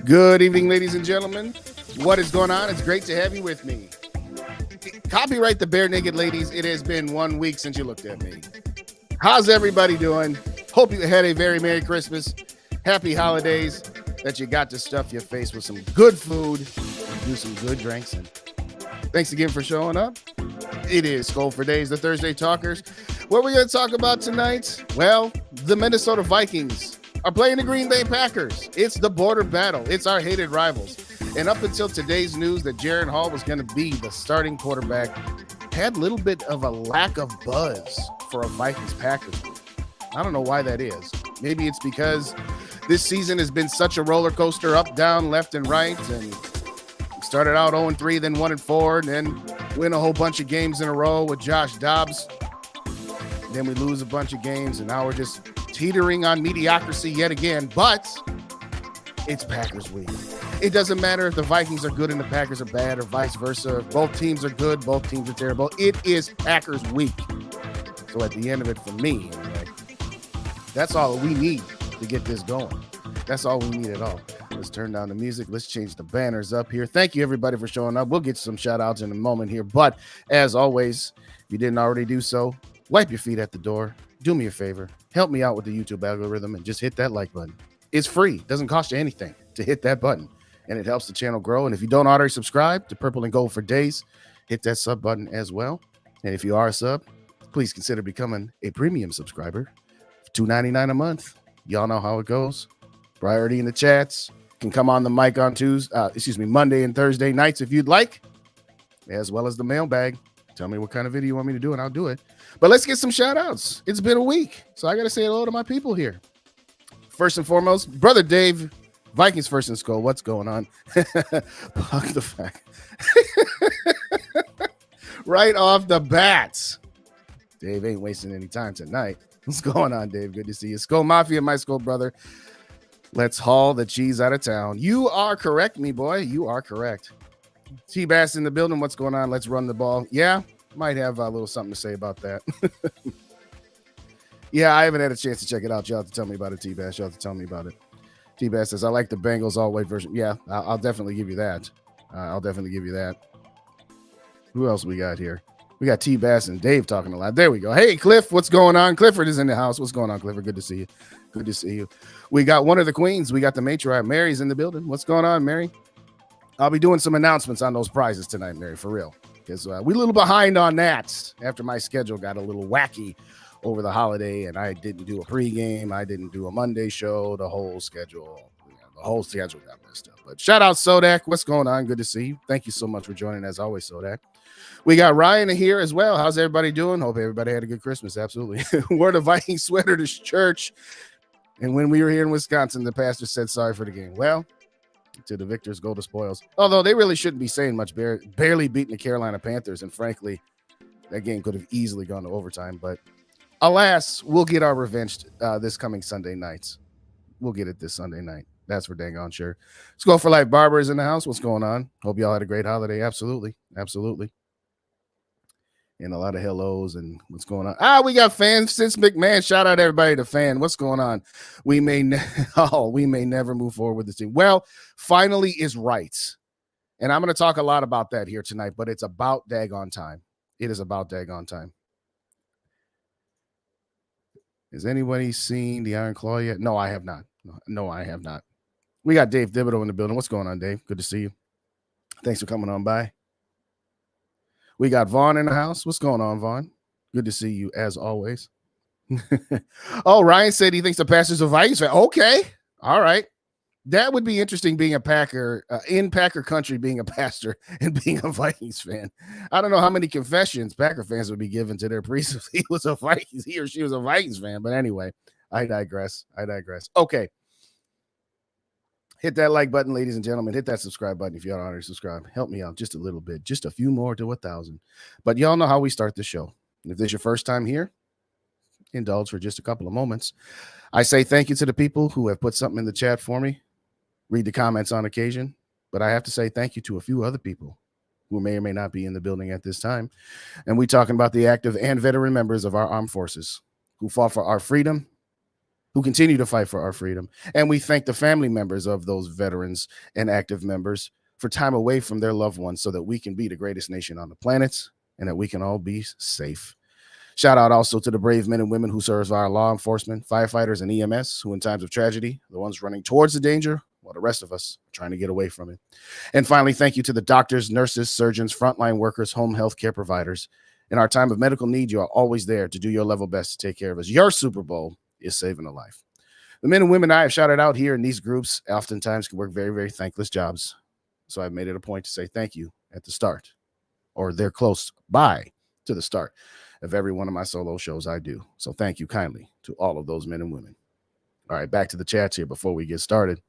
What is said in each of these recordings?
Good evening, ladies and gentlemen. What is going on? It's great to have you with me. Copyright the Bare Naked Ladies. It has been 1 week since you looked at me. How's everybody doing? Hope you had a very Merry Christmas. Happy holidays. That you got to stuff your face with some good food and do some good drinks. And thanks again for showing up. It is SKOL for Days, the Thursday Talkers. What we're going to talk about tonight? Well, the Minnesota Vikings are playing the Green Bay Packers. It's the border battle. It's our hated rivals. And up until today's news that Jaren Hall was going to be the starting quarterback, had a little bit of a lack of buzz for a Vikings-Packers game. I don't know why that is. Maybe it's because this season has been such a roller coaster, up, down, left, and right. And started out 0-3, then 1-4, and then win a whole bunch of games in a row with Josh Dobbs. Then we lose a bunch of games, and now we're just teetering on mediocrity yet again. But it's Packers week. It doesn't matter if the Vikings are good and the Packers are bad, or vice versa. If both teams are good, both teams are terrible. It is Packers week. So at the end of it, for me, anyway, that's all we need to get this going. That's all we need at all. Let's turn down the music. Let's change the banners up here. Thank you, everybody, for showing up. We'll get some shout outs in a moment here. But as always, if you didn't already do so, wipe your feet at the door. Do me a favor. Help me out with the YouTube algorithm and just hit that like button. It's free. It doesn't cost you anything to hit that button. And it helps the channel grow. And if you don't already subscribe to Purple and Gold for Days, hit that sub button as well. And if you are a sub, please consider becoming a premium subscriber. $2.99 a month. Y'all know how it goes. Priority in the chats. Can come on the mic on Monday and Thursday nights if you'd like, as well as the mailbag. Tell me what kind of video you want me to do, and I'll do it. But let's get some shout outs. It's been a week, so I got to say hello to my people here. First and foremost, Brother Dave, Vikings first in SKOL. What's going on? Fuck the fact. Right off the bat. Dave ain't wasting any time tonight. What's going on, Dave? Good to see you. SKOL Mafia, my SKOL brother. Let's haul the cheese out of town. You are correct, me boy. You are correct. T-Bass in the building. What's going on? Let's run the ball. Yeah, might have a little something to say about that. Yeah, I haven't had a chance to check it out. You'll have to tell me about it, T-Bass. You'll have to tell me about it. T-Bass says, I like the Bengals all-white version. Yeah, I'll definitely give you that. I'll definitely give you that. Who else we got here? We got T-Bass and Dave talking a lot. There we go. Hey, Cliff, what's going on? Clifford is in the house. What's going on, Clifford? Good to see you. Good to see you. We got one of the queens. We got the matriarch. Mary's in the building. What's going on, Mary? I'll be doing some announcements on those prizes tonight, Mary, for real. Because we're a little behind on that after my schedule got a little wacky over the holiday, and I didn't do a pregame. I didn't do a Monday show. The whole schedule got messed up. But shout out, Sodak. What's going on? Good to see you. Thank you so much for joining, as always, Sodak. We got Ryan here as well. How's everybody doing? Hope everybody had a good Christmas. Absolutely. Wore the Viking sweater to church. And when we were here in Wisconsin, the pastor said sorry for the game. Well, to the victors go the spoils. Although they really shouldn't be saying much. Barely beating the Carolina Panthers. And frankly, that game could have easily gone to overtime. But alas, we'll get our revenge this coming Sunday night. We'll get it this Sunday night. That's for dang on sure. SKOL for Life Barber is in the house. What's going on? Hope y'all had a great holiday. Absolutely. Absolutely. And a lot of hellos and what's going on. We got fans since McMahon. Shout out everybody to fan. What's going on? We may never move forward with this team. Well, finally is right. And I'm going to talk a lot about that here tonight, but it's about daggone time. It is about daggone time. Has anybody seen the Iron Claw yet? No, I have not. No, I have not. We got Dave Thibodeau in the building. What's going on, Dave? Good to see you. Thanks for coming on by. We got Vaughn in the house. What's going on, Vaughn? Good to see you, as always. Oh, Ryan said he thinks the Packers are Vikings fan. Okay. All right. That would be interesting, being a Packer, in Packer country, being a pastor and being a Vikings fan. I don't know how many confessions Packer fans would be given to their priest if he or she was a Vikings fan. But anyway, I digress. Okay. Hit that like button, ladies and gentlemen. Hit that subscribe button if you aren't already subscribed. Help me out just a little bit. Just a few more to 1,000. But y'all know how we start the show. If this is your first time here, indulge for just a couple of moments. I say thank you to the people who have put something in the chat for me, read the comments on occasion, but I have to say thank you to a few other people who may or may not be in the building at this time. And we're talking about the active and veteran members of our armed forces who fought for our freedom, who continue to fight for our freedom. And we thank the family members of those veterans and active members for time away from their loved ones so that we can be the greatest nation on the planet and that we can all be safe. Shout out also to the brave men and women who serve our law enforcement, firefighters, and EMS, who in times of tragedy, the ones running towards the danger, while the rest of us are trying to get away from it. And finally, thank you to the doctors, nurses, surgeons, frontline workers, home health care providers. In our time of medical need, you are always there to do your level best to take care of us. Your Super Bowl is saving a life. The men and women I have shouted out here in these groups oftentimes can work very, very thankless jobs. So I've made it a point to say thank you at the start, or they're close by to the start of every one of my solo shows I do. So thank you kindly to all of those men and women. All right, back to the chats here before we get started.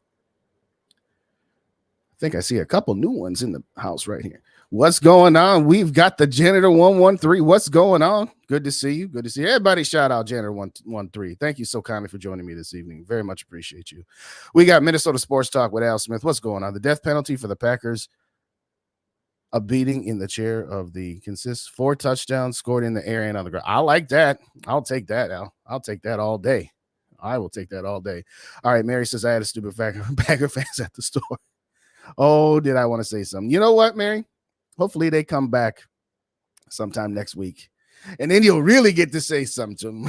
I think I see a couple new ones in the house right here. What's going on? We've got the Janitor 113. What's going on? Good to see you. Good to see you. Everybody shout out Janitor 113. Thank you so kindly for joining me this evening. Very much appreciate you. We got Minnesota Sports Talk with Al Smith. What's going on? The death penalty for the Packers. A beating in the chair of the consists 4 touchdowns scored in the air and on the ground. I like that. I'll take that, Al. I'll take that all day. I will take that all day. All right, Mary says I had a stupid Packer fans at the store. Oh, did I want to say something? You know what, Mary? Hopefully they come back sometime next week. And then you'll really get to say something to them.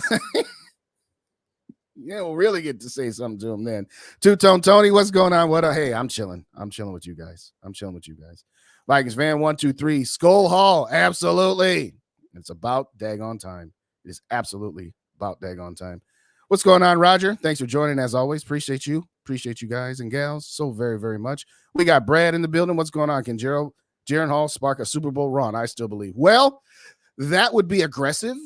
You'll really get to say something to them then. Two-Tone Tony, what's going on? Hey, I'm chilling. I'm chilling with you guys. Vikings fan 123. SKOL Hall. Absolutely. It's about daggone time. It is absolutely about daggone time. What's going on, Roger? Thanks for joining as always. Appreciate you. Appreciate you guys and gals so very, very much. We got Brad in the building. What's going on? Can Jaren Hall spark a Super Bowl run? I still believe. Well, that would be aggressive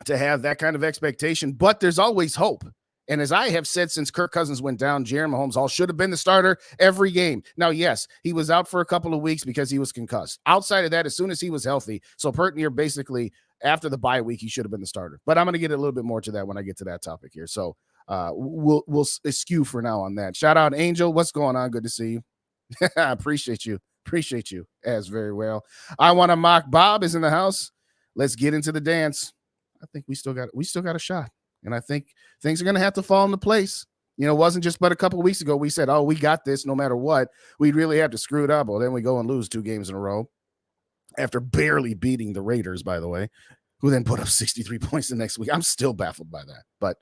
to have that kind of expectation, but there's always hope. And as I have said since Kirk Cousins went down, Jaren Mahomes Hall should have been the starter every game. Now, yes, he was out for a couple of weeks because he was concussed. Outside of that, as soon as he was healthy, so Pertinier basically after the bye week, he should have been the starter. But I'm going to get a little bit more to that when I get to that topic here. So we'll eschew for now on that. Shout out Angel. What's going on? Good to see you. I appreciate you. Appreciate you as very well. I want to mock Bob is in the house. Let's get into the dance. I think we still got a shot. And I think things are going to have to fall into place. You know, it wasn't just but a couple of weeks ago we said, oh, we got this no matter what. We'd really have to screw it up. Well, then we go and lose 2 games in a row after barely beating the Raiders, by the way, who then put up 63 points the next week. I'm still baffled by that. But,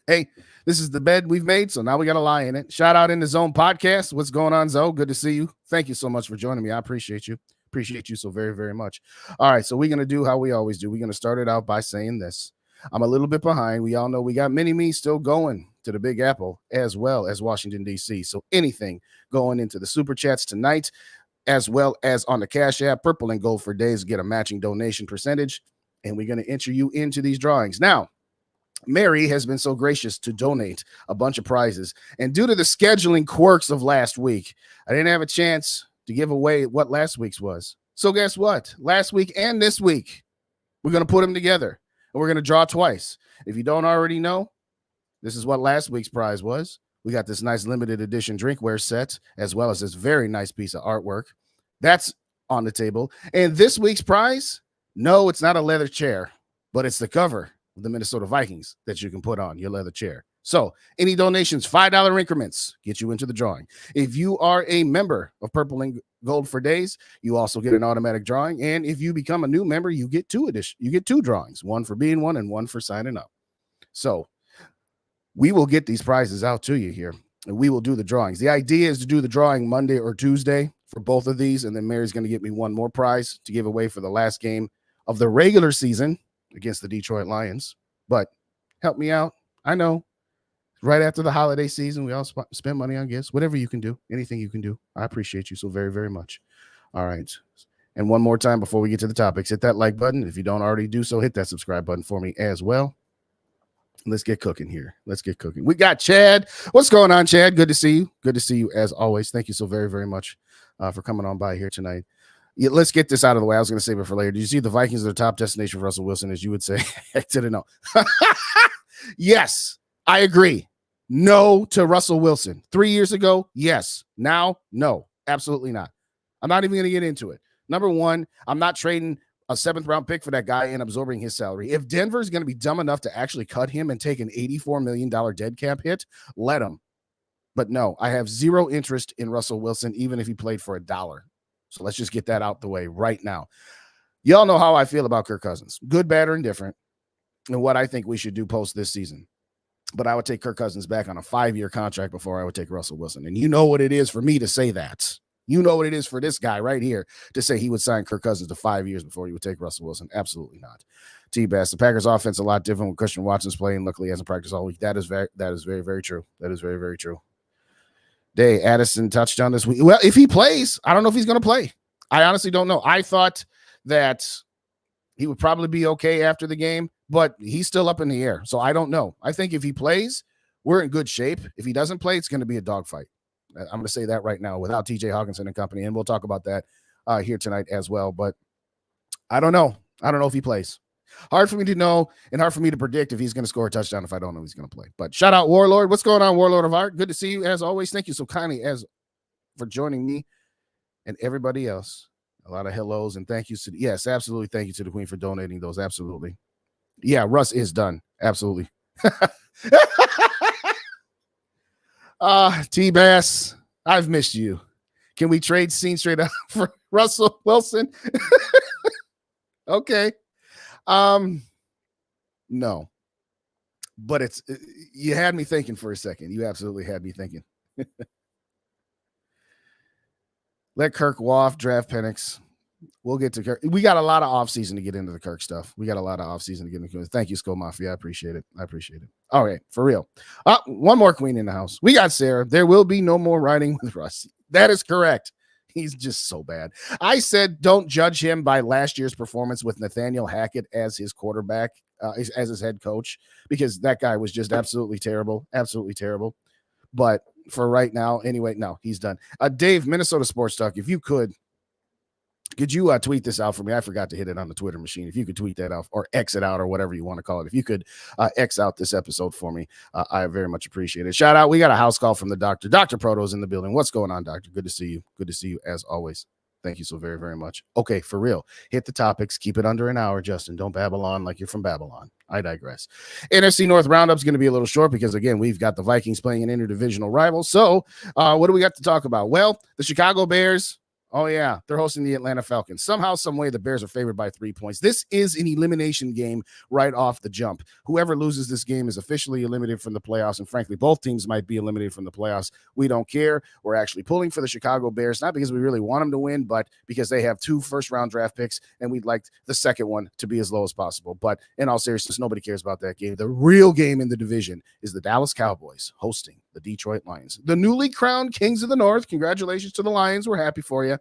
hey, this is the bed we've made, so now we got to lie in it. Shout out in the Zone podcast. What's going on, Zoe? Good to see you. Thank you so much for joining me. I appreciate you. Appreciate you so very, very much. All right, so we're going to do how we always do. We're going to start it out by saying this. I'm a little bit behind. We all know we got Mini-Me still going to the Big Apple as well as Washington, D.C. So anything going into the Super Chats tonight, as well as on the Cash App, Purple and Gold for Days, get a matching donation percentage, and we're going to enter you into these drawings. Now, Mary has been so gracious to donate a bunch of prizes, and due to the scheduling quirks of last week, I didn't have a chance to give away what last week's was. So guess what? Last week and this week, we're going to put them together. And we're going to draw twice. If you don't already know, this is what last week's prize was. We got this nice limited edition drinkware set, as well as this very nice piece of artwork. That's on the table. And this week's prize, no, it's not a leather chair, but it's the cover of the Minnesota Vikings that you can put on your leather chair. So any donations, $5 increments, get you into the drawing. If you are a member of Purple and Gold for Days, you also get an automatic drawing. And if you become a new member, you get 2 drawings, one for being one and one for signing up. So we will get these prizes out to you here, and we will do the drawings. The idea is to do the drawing Monday or Tuesday for both of these, and then Mary's going to get me one more prize to give away for the last game of the regular season against the Detroit Lions. But help me out. I know. Right after the holiday season, we all spend money on gifts. Whatever you can do, anything you can do. I appreciate you so very, very much. All right. And one more time before we get to the topics, hit that like button. If you don't already do so, hit that subscribe button for me as well. Let's get cooking here. Let's get cooking. We got Chad. What's going on, Chad? Good to see you. Good to see you as always. Thank you so very, very much for coming on by here tonight. let's get this out of the way. I was going to save it for later. Did you see the Vikings are the top destination for Russell Wilson, as you would say? Heck to the no. Yes, I agree. No to Russell Wilson. 3 years ago, yes. Now, no, absolutely not. I'm not even going to get into it. Number one, I'm not trading a 7th-round pick for that guy and absorbing his salary. If Denver is going to be dumb enough to actually cut him and take an $84 million dead cap hit, let him. But no, I have zero interest in Russell Wilson, even if he played for $1. So let's just get that out the way right now. Y'all know how I feel about Kirk Cousins. Good, bad, or indifferent, and what I think we should do post this season. But I would take Kirk Cousins back on a 5-year contract before I would take Russell Wilson. And you know what it is for me to say that. You know what it is for this guy right here to say he would sign Kirk Cousins to 5 years before he would take Russell Wilson. Absolutely not. T-Bass, the Packers offense a lot different when Christian Watson's playing. Luckily, he hasn't practiced all week. That is very, very true. That is very, very true. Day, Addison touchdown this week. Well, if he plays, I don't know if he's going to play. I honestly don't know. I thought that he would probably be okay after the game, but he's still up in the air. So I don't know. I think if he plays, we're in good shape. If he doesn't play, it's going to be a dogfight. I'm going to say that right now without TJ Hawkinson and company. And we'll talk about that here tonight as well. But I don't know. I don't know if he plays. Hard for me to know and hard for me to predict if he's going to score a touchdown if I don't know he's going to play. But shout out Warlord. What's going on, Warlord of Art? Good to see you as always. Thank you so kindly for joining me and everybody else. A lot of hellos and thank yous to yes, absolutely. Thank you to the Queen for donating those. Absolutely. Yeah, Russ is done. Absolutely. T-Bass, I've missed you. Can we trade scene straight up for Russell Wilson? Okay. No. But you had me thinking for a second. You absolutely had me thinking. Let Kirk Waff draft Penix. We'll get to Kirk. We got a lot of offseason to get into the Kirk stuff. We got a lot of offseason to get into. Thank you, SKOL Mafia. I appreciate it. All right, for real. One more queen in the house. We got Sarah. There will be no more riding with Russ. That is correct. He's just so bad. I said don't judge him by last year's performance with Nathaniel Hackett as his quarterback, as his head coach, because that guy was just absolutely terrible. Absolutely terrible. But for right now, anyway, no, he's done. Dave, Minnesota Sports Talk, if you could you tweet this out for me? I forgot to hit it on the Twitter machine. If you could tweet that out or X it out or whatever you want to call it. If you could X out this episode for me, I very much appreciate it. Shout out. We got a house call from the doctor. Dr. Proto's in the building. What's going on, doctor? Good to see you. Good to see you as always. Thank you so very, very much. Okay, for real. Hit the topics. Keep it under an hour, Justin. Don't babble on like you're from Babylon. I digress. NFC North roundup is going to be a little short because, again, we've got the Vikings playing an interdivisional rival. So what do we got to talk about? Well, the Chicago Bears. Oh, yeah, they're hosting the Atlanta Falcons. Somehow, some way, the Bears are favored by 3 points. This is an elimination game right off the jump. Whoever loses this game is officially eliminated from the playoffs, and frankly, both teams might be eliminated from the playoffs. We don't care. We're actually pulling for the Chicago Bears, not because we really want them to win, but because they have 2 first-round draft picks, and we'd like the second one to be as low as possible. But in all seriousness, nobody cares about that game. The real game in the division is the Dallas Cowboys hosting the Detroit Lions, the newly crowned Kings of the North. Congratulations to the Lions. We're happy for you.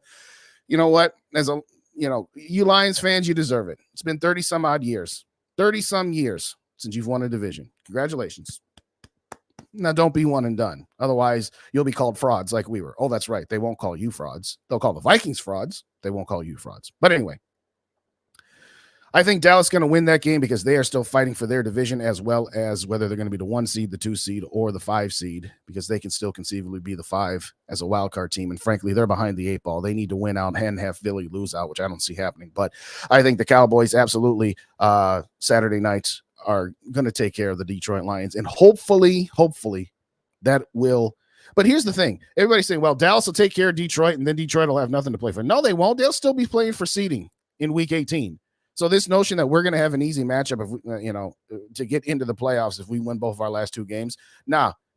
You know what? You Lions fans, you deserve it. It's been 30-some odd years, 30-some years since you've won a division. Congratulations. Now, don't be one and done. Otherwise, you'll be called frauds like we were. Oh, that's right. They won't call you frauds. They'll call the Vikings frauds. They won't call you frauds. But anyway, I think Dallas is going to win that game because they are still fighting for their division, as well as whether they're going to be the 1 seed, the 2 seed, or the 5 seed, because they can still conceivably be the 5 as a wild card team. And frankly, they're behind the 8 ball. They need to win out and have Philly lose out, which I don't see happening. But I think the Cowboys absolutely Saturday night are going to take care of the Detroit Lions. And hopefully that will. But here's the thing. Everybody's saying, well, Dallas will take care of Detroit, and then Detroit will have nothing to play for. No, they won't. They'll still be playing for seeding in Week 18. So this notion that we're going to have an easy matchup if we, to get into the playoffs if we win both of our last 2 games,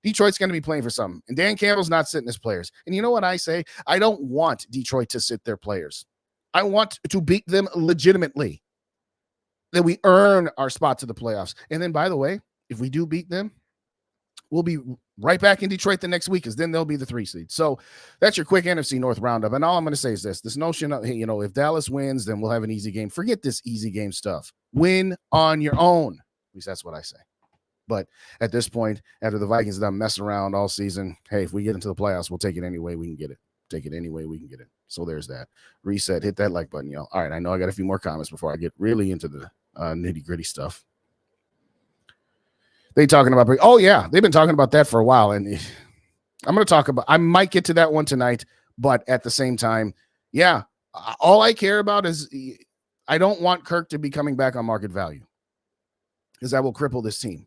Detroit's going to be playing for something. And Dan Campbell's not sitting his players. And you know what I say? I don't want Detroit to sit their players. I want to beat them legitimately, that we earn our spot to the playoffs. And then, by the way, if we do beat them, we'll be right back in Detroit the next week, because then they'll be the 3 seed. So that's your quick NFC North roundup. And all I'm going to say is this notion of, if Dallas wins, then we'll have an easy game. Forget this easy game stuff. Win on your own. At least that's what I say. But at this point, after the Vikings done mess around all season, hey, if we get into the playoffs, we'll take it any way we can get it. Take it any way we can get it. So there's that. Reset. Hit that like button, y'all. All right. I know I got a few more comments before I get really into the nitty gritty stuff. They talking about, oh yeah, they've been talking about that for a while. And I'm going to talk about, I might get to that one tonight, but at the same time, yeah, all I care about is I don't want Kirk to be coming back on market value because that will cripple this team.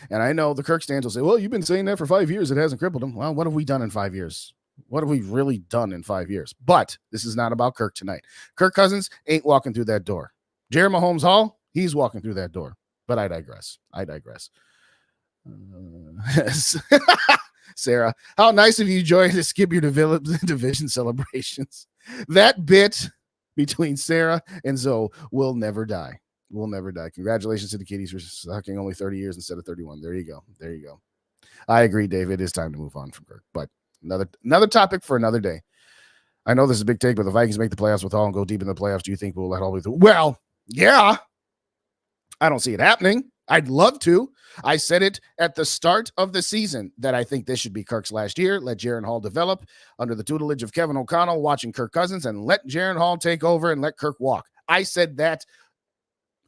And I know the Kirk stands will say, well, you've been saying that for 5 years. It hasn't crippled him. Well, what have we done in 5 years? What have we really done in 5 years? But this is not about Kirk tonight. Kirk Cousins ain't walking through that door. Jaren Mahomes Hall, he's walking through that door. But I digress. Sarah, how nice of you, Joy, to skip your division celebrations. That bit between Sarah and Zoe will never die. Will never die. Congratulations to the kiddies for sucking only 30 years instead of 31. There you go. I agree, David. It is time to move on from Kirk. But another topic for another day. I know this is a big take, but the Vikings make the playoffs with Hall and go deep in the playoffs. Do you think we'll let Hall be through? Well, yeah. I don't see it happening. I'd love to. I said it at the start of the season that I think this should be Kirk's last year. Let Jaren Hall develop under the tutelage of Kevin O'Connell, watching Kirk Cousins, and let Jaren Hall take over and let Kirk walk. I said that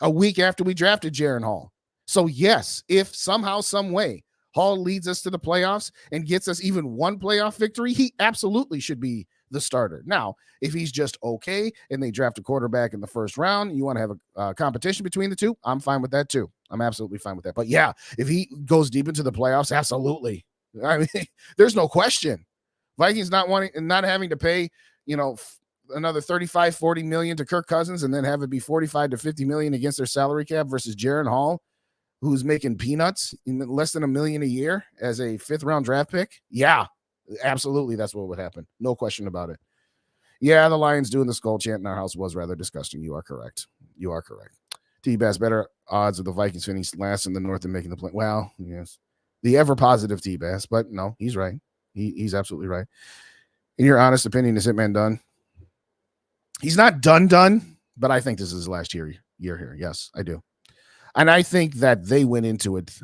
a week after we drafted Jaren Hall. So yes, if somehow, some way, Hall leads us to the playoffs and gets us even one playoff victory, he absolutely should be the starter. Now, if he's just okay and they draft a quarterback in the first round, you want to have a competition between the two, I'm fine with that too. I'm absolutely fine with that. But yeah, if he goes deep into the playoffs, absolutely. I mean, there's no question. Vikings not having to pay, another 35, 40 million to Kirk Cousins and then have it be 45 to 50 million against their salary cap versus Jaren Hall, who's making peanuts in less than $1 million a year as a 5th round draft pick. Yeah, absolutely. That's what would happen. No question about it. Yeah, the Lions doing the SKOL chant in our house was rather disgusting. You are correct. T-Bass, better odds of the Vikings finishing last in the North and making the play. Well, yes. The ever positive T-Bass, but no, he's right. He's absolutely right. In your honest opinion, is Hitman done? He's not done, but I think this is his last year here. Yes, I do. And I think that they went into it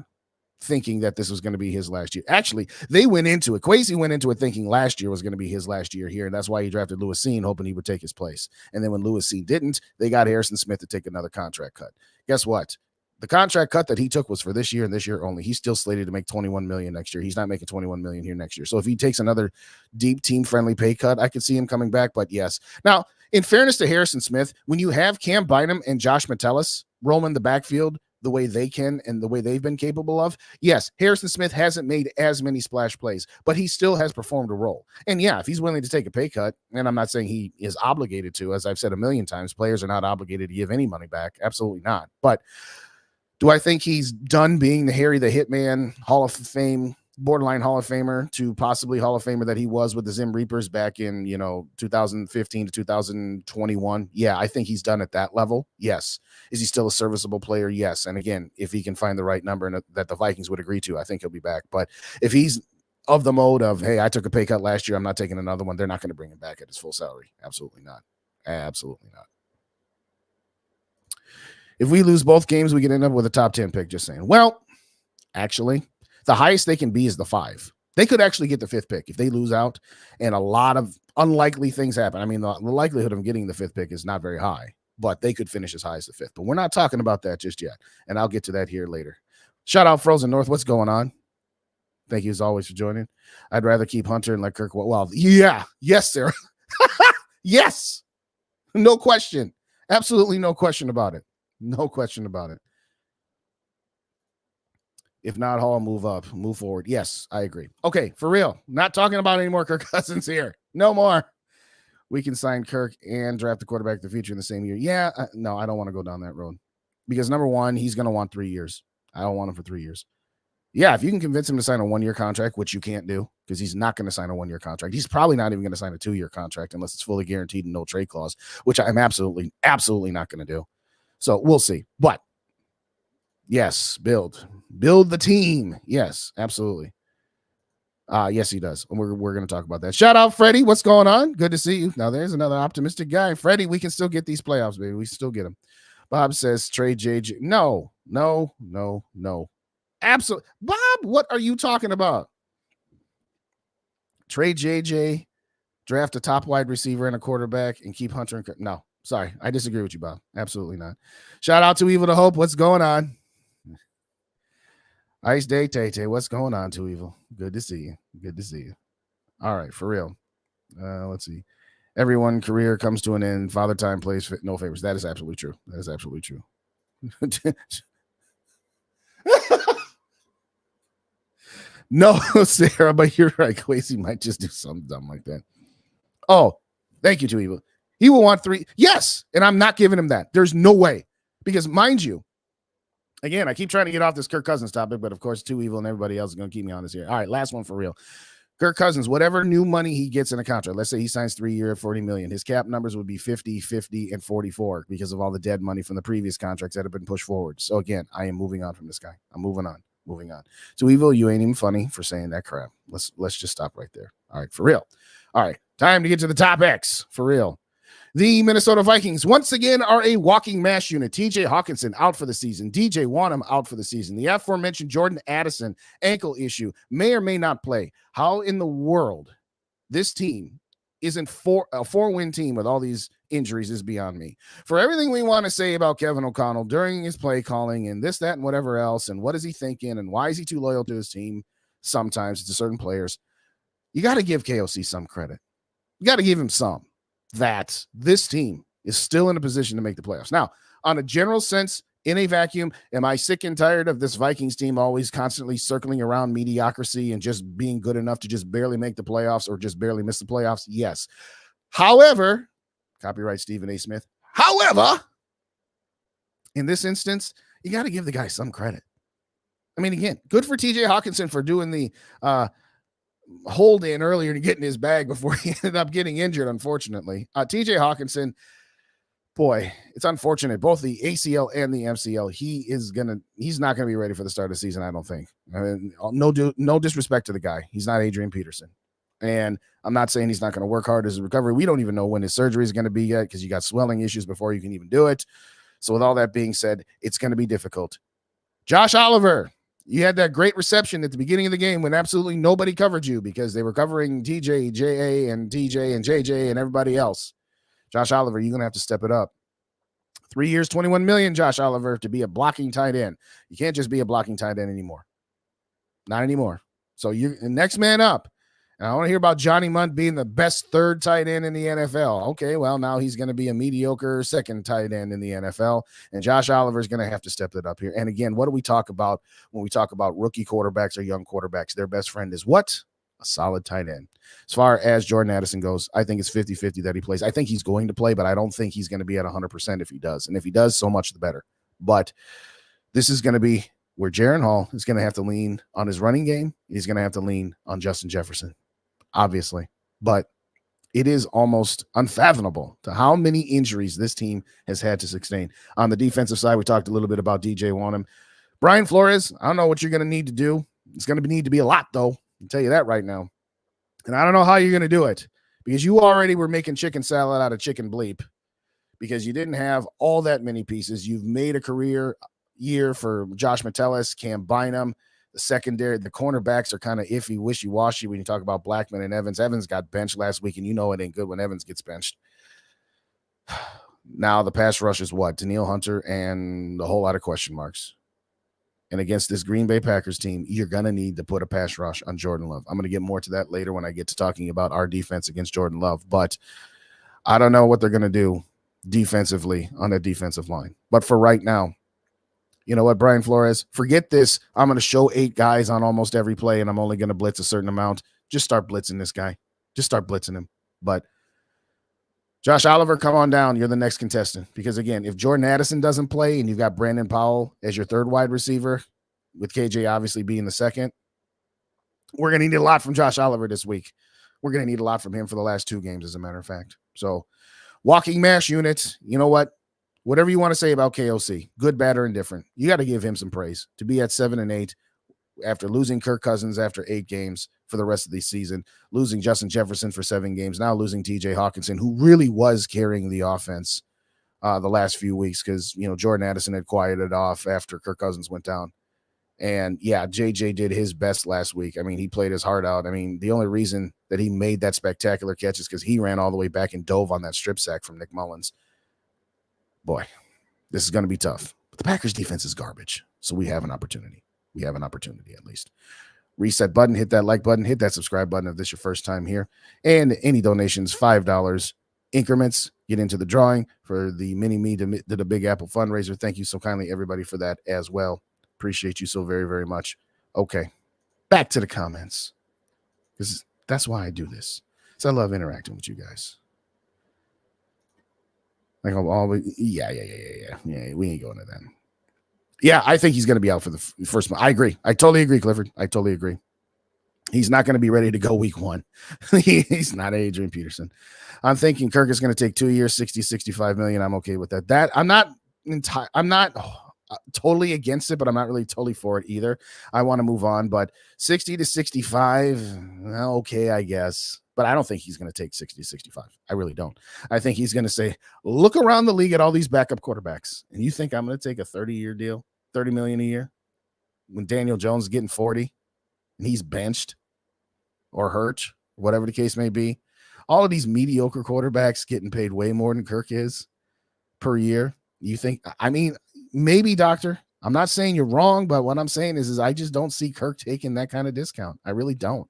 thinking that this was going to be his last year. Actually, they went into it. Kwesi went into it thinking last year was going to be his last year here. And that's why he drafted Lewis Seen, hoping he would take his place. And then when Lewis Seen didn't, they got Harrison Smith to take another contract cut. Guess what? The contract cut that he took was for this year and this year only. He's still slated to make $21 million next year. He's not making $21 million here next year. So if he takes another deep team-friendly pay cut, I could see him coming back. But yes. Now, in fairness to Harrison Smith, when you have Cam Bynum and Josh Metellus roaming the backfield the way they can and the way they've been capable of, yes, Harrison Smith hasn't made as many splash plays, but he still has performed a role. And yeah, if he's willing to take a pay cut, and I'm not saying he is obligated to, as I've said a million times, players are not obligated to give any money back. Absolutely not. But do I think he's done being the Harry the Hitman Hall of Fame, borderline Hall of Famer to possibly Hall of Famer that he was with the Zim Reapers back in, 2015 to 2021? Yeah, I think he's done at that level. Yes. Is he still a serviceable player? Yes. And again, if he can find the right number and that the Vikings would agree to, I think he'll be back. But if he's of the mode of, hey, I took a pay cut last year, I'm not taking another one, they're not going to bring him back at his full salary. Absolutely not. Absolutely not. If we lose both games, we can end up with a top 10 pick, just saying. Well, actually, the highest they can be is the 5. They could actually get the 5th pick if they lose out and a lot of unlikely things happen. I mean, the likelihood of getting the 5th pick is not very high, but they could finish as high as the 5th. But we're not talking about that just yet, and I'll get to that here later. Shout out Frozen North. What's going on? Thank you as always for joining. I'd rather keep Hunter and let Kirk. Well, yeah. Yes, Sarah. Yes. No question. Absolutely no question about it. No question about it. If not, Hall, move up, move forward. Yes, I agree. Okay, for real. Not talking about any more Kirk Cousins here. No more. We can sign Kirk and draft the quarterback of the future in the same year. Yeah, no, I don't want to go down that road. Because number one, he's going to want 3 years. I don't want him for 3 years. Yeah, if you can convince him to sign a 1-year contract, which you can't do because he's not going to sign a 1-year contract. He's probably not even going to sign a 2-year contract unless it's fully guaranteed and no trade clause, which I'm absolutely not going to do. So we'll see. But yes, build the team. Yes, absolutely. Yes, he does. And we're going to talk about that. Shout out, Freddie. What's going on? Good to see you. Now, there's another optimistic guy. Freddie, we can still get these playoffs, baby. We still get them. Bob says trade JJ. No. Absolutely. Bob, what are you talking about? Trade JJ. draft a top wide receiver and a quarterback and keep Hunter and no, sorry. I disagree with you, Bob. Absolutely not. Shout out to Evil to Hope. What's going on? Ice Day Tay. What's going on, Too Evil? Good to see you. Good to see you. All right, for real. Let's see. Everyone career comes to an end. Father Time plays no favors. That is absolutely true. That is absolutely true. No, Sarah, but you're right. Quasi might just do something dumb like that. Oh, thank you, Too Evil. He will want 3. Yes, and I'm not giving him that. There's no way. Because mind you, again, I keep trying to get off this Kirk Cousins topic, but of course, Too Evil and everybody else is going to keep me on this here. All right, last one for real. Kirk Cousins, whatever new money he gets in a contract, let's say he signs 3 year at $40 million, his cap numbers would be 50, 50, and 44 because of all the dead money from the previous contracts that have been pushed forward. So again, I am moving on from this guy. I'm moving on. Too Evil, you ain't even funny for saying that crap. Let's just stop right there. All right, for real. All right, time to get to the top X, for real. The Minnesota Vikings, once again, are a walking mash unit. TJ Hawkinson out for the season. DJ Wanham out for the season. The aforementioned Jordan Addison ankle issue may or may not play. How in the world this team isn't a 4-win team with all these injuries is beyond me. For everything we want to say about Kevin O'Connell during his play calling and this, that, and whatever else, and what is he thinking, and why is he too loyal to his team sometimes to certain players, you got to give KOC some credit. You got to give him some. That this team is still in a position to make the playoffs. Now, on a general sense, in a vacuum, am I sick and tired of this Vikings team always constantly circling around mediocrity and just being good enough to just barely make the playoffs or just barely miss the playoffs? Yes. However, copyright Stephen A. Smith. However, in this instance, you got to give the guy some credit. I mean, again, good for TJ Hawkinson for doing the hold in earlier to get in his bag before he ended up getting injured, unfortunately. TJ Hawkinson, boy, it's unfortunate. Both the ACL and the MCL, he's not going to be ready for the start of the season, I don't think. I mean, no disrespect to the guy. He's not Adrian Peterson. And I'm not saying he's not going to work hard as a recovery. We don't even know when his surgery is going to be yet because you got swelling issues before you can even do it. So with all that being said, it's going to be difficult. Josh Oliver, you had that great reception at the beginning of the game when absolutely nobody covered you because they were covering TJ, JA, and TJ, and JJ, and everybody else. Josh Oliver, you're going to have to step it up. 3 years, $21 million, Josh Oliver, to be a blocking tight end. You can't just be a blocking tight end anymore. Not anymore. So you're the next man up. And I want to hear about Johnny Munt being the best third tight end in the NFL. Okay, well, now he's going to be a mediocre second tight end in the NFL. And Josh Oliver is going to have to step it up here. And again, what do we talk about when we talk about rookie quarterbacks or young quarterbacks? Their best friend is what? A solid tight end. As far as Jordan Addison goes, I think it's 50-50 that he plays. I think he's going to play, but I don't think he's going to be at 100% if he does. And if he does, so much the better. But this is going to be where Jaren Hall is going to have to lean on his running game. He's going to have to lean on Justin Jefferson, obviously. But it is almost unfathomable to how many injuries this team has had to sustain. On the defensive side, we talked a little bit about DJ Wanham. Brian Flores, I don't know what you're going to need to do. It's going to need to be a lot, though. I'll tell you that right now. And I don't know how you're going to do it because you already were making chicken salad out of chicken bleep because you didn't have all that many pieces. You've made a career year for Josh Metellus, Cam Bynum. The secondary, the cornerbacks are kind of iffy, wishy-washy when you talk about Blackman and Evans. Evans got benched last week, and you know it ain't good when Evans gets benched. Now the pass rush is what? Danielle Hunter and a whole lot of question marks. And against this Green Bay Packers team, you're going to need to put a pass rush on Jordan Love. I'm going to get more to that later when I get to talking about our defense against Jordan Love. But I don't know what they're going to do defensively on that defensive line. But for right now, you know what, Brian Flores, forget this. I'm going to show 8 guys on almost every play, and I'm only going to blitz a certain amount. Just start blitzing this guy. Just start blitzing him. But Josh Oliver, come on down. You're the next contestant. Because, again, if Jordan Addison doesn't play and you've got Brandon Powell as your third wide receiver, with KJ obviously being the second, we're going to need a lot from Josh Oliver this week. We're going to need a lot from him for the last 2 games, as a matter of fact. So, walking mash units, you know what? Whatever you want to say about KOC, good, bad, or indifferent, you got to give him some praise. To be at 7-8 after losing Kirk Cousins after 8 games for the rest of the season, losing Justin Jefferson for 7 games, now losing TJ Hawkinson, who really was carrying the offense the last few weeks because, you know, Jordan Addison had quieted off after Kirk Cousins went down. And, yeah, JJ did his best last week. I mean, he played his heart out. I mean, the only reason that he made that spectacular catch is because he ran all the way back and dove on that strip sack from Nick Mullins. Boy, this is going to be tough. But the Packers defense is garbage. So we have an opportunity. We have an opportunity at least. Reset button, hit that like button, hit that subscribe button if this is your first time here. And any donations, $5 increments, get into the drawing for the mini me to the Big Apple fundraiser. Thank you so kindly, everybody, for that as well. Appreciate you so very, very much. Okay, back to the comments, because that's why I do this. So I love interacting with you guys. Like I'm always, yeah. We ain't going to that. Yeah, I think he's going to be out for the first month. I agree. I totally agree, Clifford. I totally agree. He's not going to be ready to go week one. He's not Adrian Peterson. I'm thinking Kirk is going to take 2 years, 60, 65 million. I'm okay with that. I'm not totally against it, but I'm not really totally for it either. I want to move on, but 60 to 65, okay, I guess. But I don't think he's going to take 60 to 65. I really don't. I think he's going to say, look around the league at all these backup quarterbacks, and you think I'm going to take a 30-year deal, $30 million a year, when Daniel Jones is getting 40 and he's benched or hurt, whatever the case may be. All of these mediocre quarterbacks getting paid way more than Kirk is per year. You think, I mean, maybe, doctor, I'm not saying you're wrong, but what I'm saying is I just don't see Kirk taking that kind of discount. I really don't.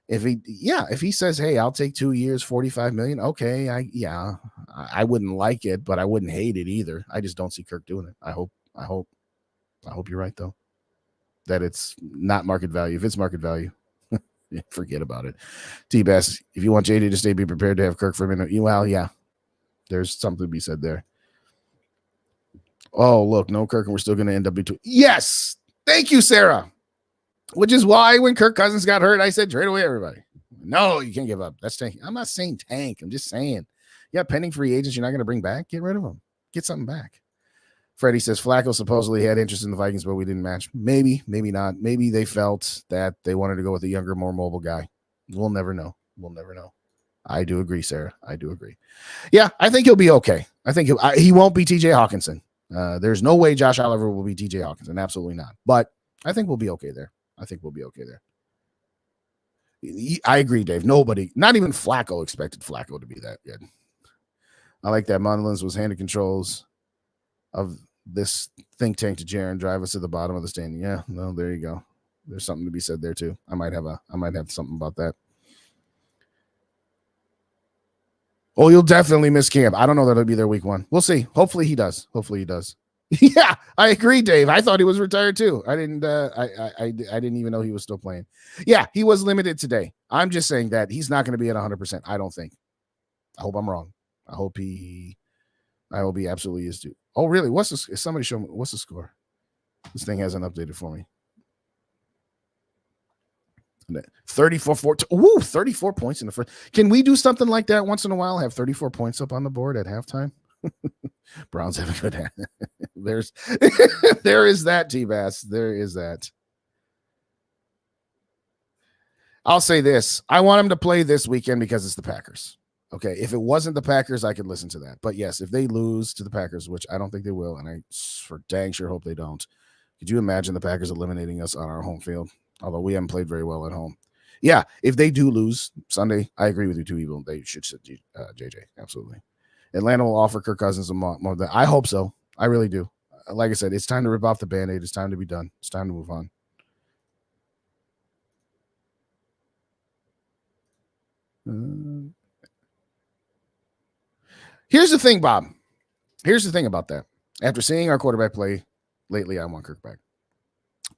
If he says, hey, I'll take 2 years, 45 million. Okay. I wouldn't like it, but I wouldn't hate it either. I just don't see Kirk doing it. I hope you're right though, that it's not market value. If it's market value, forget about it. T-Bass, if you want JD to stay, be prepared to have Kirk for a minute. Well, yeah, there's something to be said there. Oh, look, no Kirk, and we're still going to end up between. Yes. Thank you, Sarah. Which is why when Kirk Cousins got hurt, I said, trade away everybody. No, you can't give up. That's tanking. I'm not saying tank. I'm just saying, yeah, pending free agents you're not going to bring back. Get rid of them. Get something back. Freddie says Flacco supposedly had interest in the Vikings, but we didn't match. Maybe, maybe not. Maybe they felt that they wanted to go with a younger, more mobile guy. We'll never know. I do agree, Sarah. I do agree. Yeah, I think he'll be okay. I think he won't be TJ Hawkinson. There's no way Josh Oliver will be TJ Hawkinson. Absolutely not. But I think we'll be okay there. I agree, Dave. Nobody, not even Flacco, expected Flacco to be that good. I like that Mullins was handed controls of this think tank to Jaren, drive us to the bottom of the standing. Yeah, no, there you go. There's something to be said there too. I might have something about that. Oh, you'll definitely miss camp. I don't know that he'll be there week one. We'll see. Hopefully he does. Yeah, I agree, Dave. I thought he was retired too. I didn't even know he was still playing. Yeah, he was limited today. I'm just saying that he's not going to be at 100%. I don't think. I hope I'm wrong. I hope he absolutely is too. Oh, really? Somebody show me what's the score? This thing hasn't updated for me. 34 points in the first. Can we do something like that once in a while? Have 34 points up on the board at halftime? Browns have a good hand. There is that, T-Bass. There is that. I'll say this. I want him to play this weekend because it's the Packers. Okay, if it wasn't the Packers, I could listen to that. But yes, if they lose to the Packers, which I don't think they will, and I for dang sure hope they don't, could you imagine the Packers eliminating us on our home field? Although we haven't played very well at home. Yeah, if they do lose Sunday, I agree with you, Too Evil. They should sit JJ. Absolutely. Atlanta will offer Kirk Cousins more than I hope so. I really do. Like I said, it's time to rip off the Band-Aid. It's time to be done. It's time to move on. Here's the thing, Bob. Here's the thing about that. After seeing our quarterback play lately, I want Kirk back.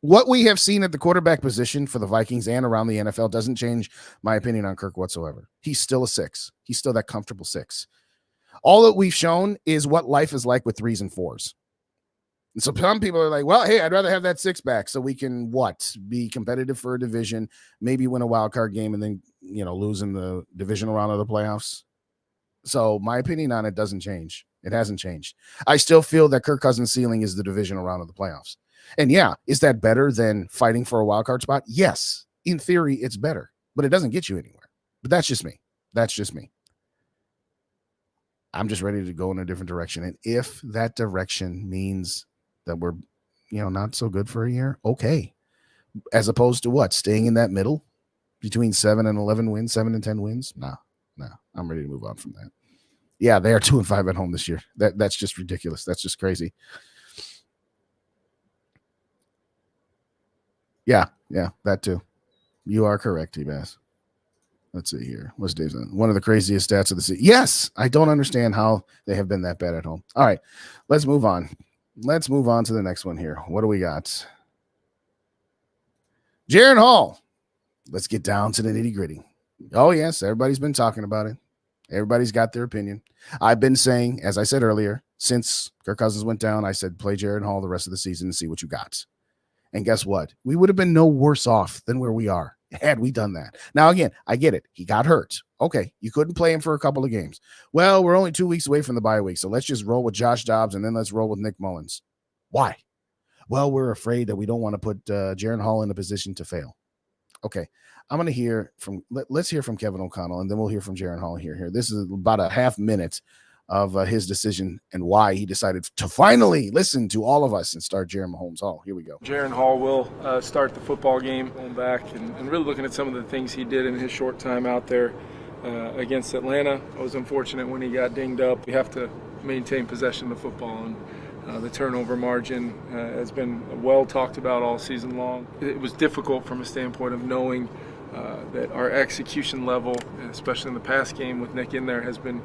What we have seen at the quarterback position for the Vikings and around the NFL doesn't change my opinion on Kirk whatsoever. He's still a 6. He's still that comfortable 6. All that we've shown is what life is like with 3s and 4s. And so some people are like, well, hey, I'd rather have that 6 back so we can be competitive for a division, maybe win a wild card game, and then, lose in the divisional round of the playoffs. So my opinion on it doesn't change. It hasn't changed. I still feel that Kirk Cousins' ceiling is the divisional round of the playoffs. And yeah, is that better than fighting for a wild card spot? Yes. In theory, it's better, but it doesn't get you anywhere. But that's just me. I'm just ready to go in a different direction. And if that direction means that we're, not so good for a year, okay. As opposed to what? Staying in that middle? between 7 and 11 wins, 7 and 10 wins. No, I'm ready to move on from that. Yeah, they are 2-5 at home this year. That's just ridiculous. That's just crazy. Yeah, that too. You are correct, T-Bass. Let's see here. What's Dave's on? One of the craziest stats of the season. Yes, I don't understand how they have been that bad at home. All right, let's move on. Let's move on to the next one here. What do we got? Jaren Hall. Let's get down to the nitty-gritty. Oh, yes, everybody's been talking about it. Everybody's got their opinion. I've been saying, as I said earlier, since Kirk Cousins went down, I said play Jaren Hall the rest of the season and see what you got. And guess what? We would have been no worse off than where we are had we done that. Now, again, I get it. He got hurt. Okay, you couldn't play him for a couple of games. Well, we're only 2 weeks away from the bye week, so let's just roll with Josh Dobbs and then let's roll with Nick Mullins. Why? Well, we're afraid that we don't want to put Jaren Hall in a position to fail. Okay, I'm going to hear from let's hear from Kevin O'Connell, and then we'll hear from Jaren Hall here. This is about a half minute of his decision and why he decided to finally listen to all of us and start Jaren Hall. Here we go. Jaren Hall will start the football game, going back and really looking at some of the things he did in his short time out there against Atlanta. I was unfortunate when he got dinged up. We have to maintain possession of the football, and the turnover margin has been well talked about all season long. It was difficult from a standpoint of knowing that our execution level, especially in the pass game with Nick in there, has been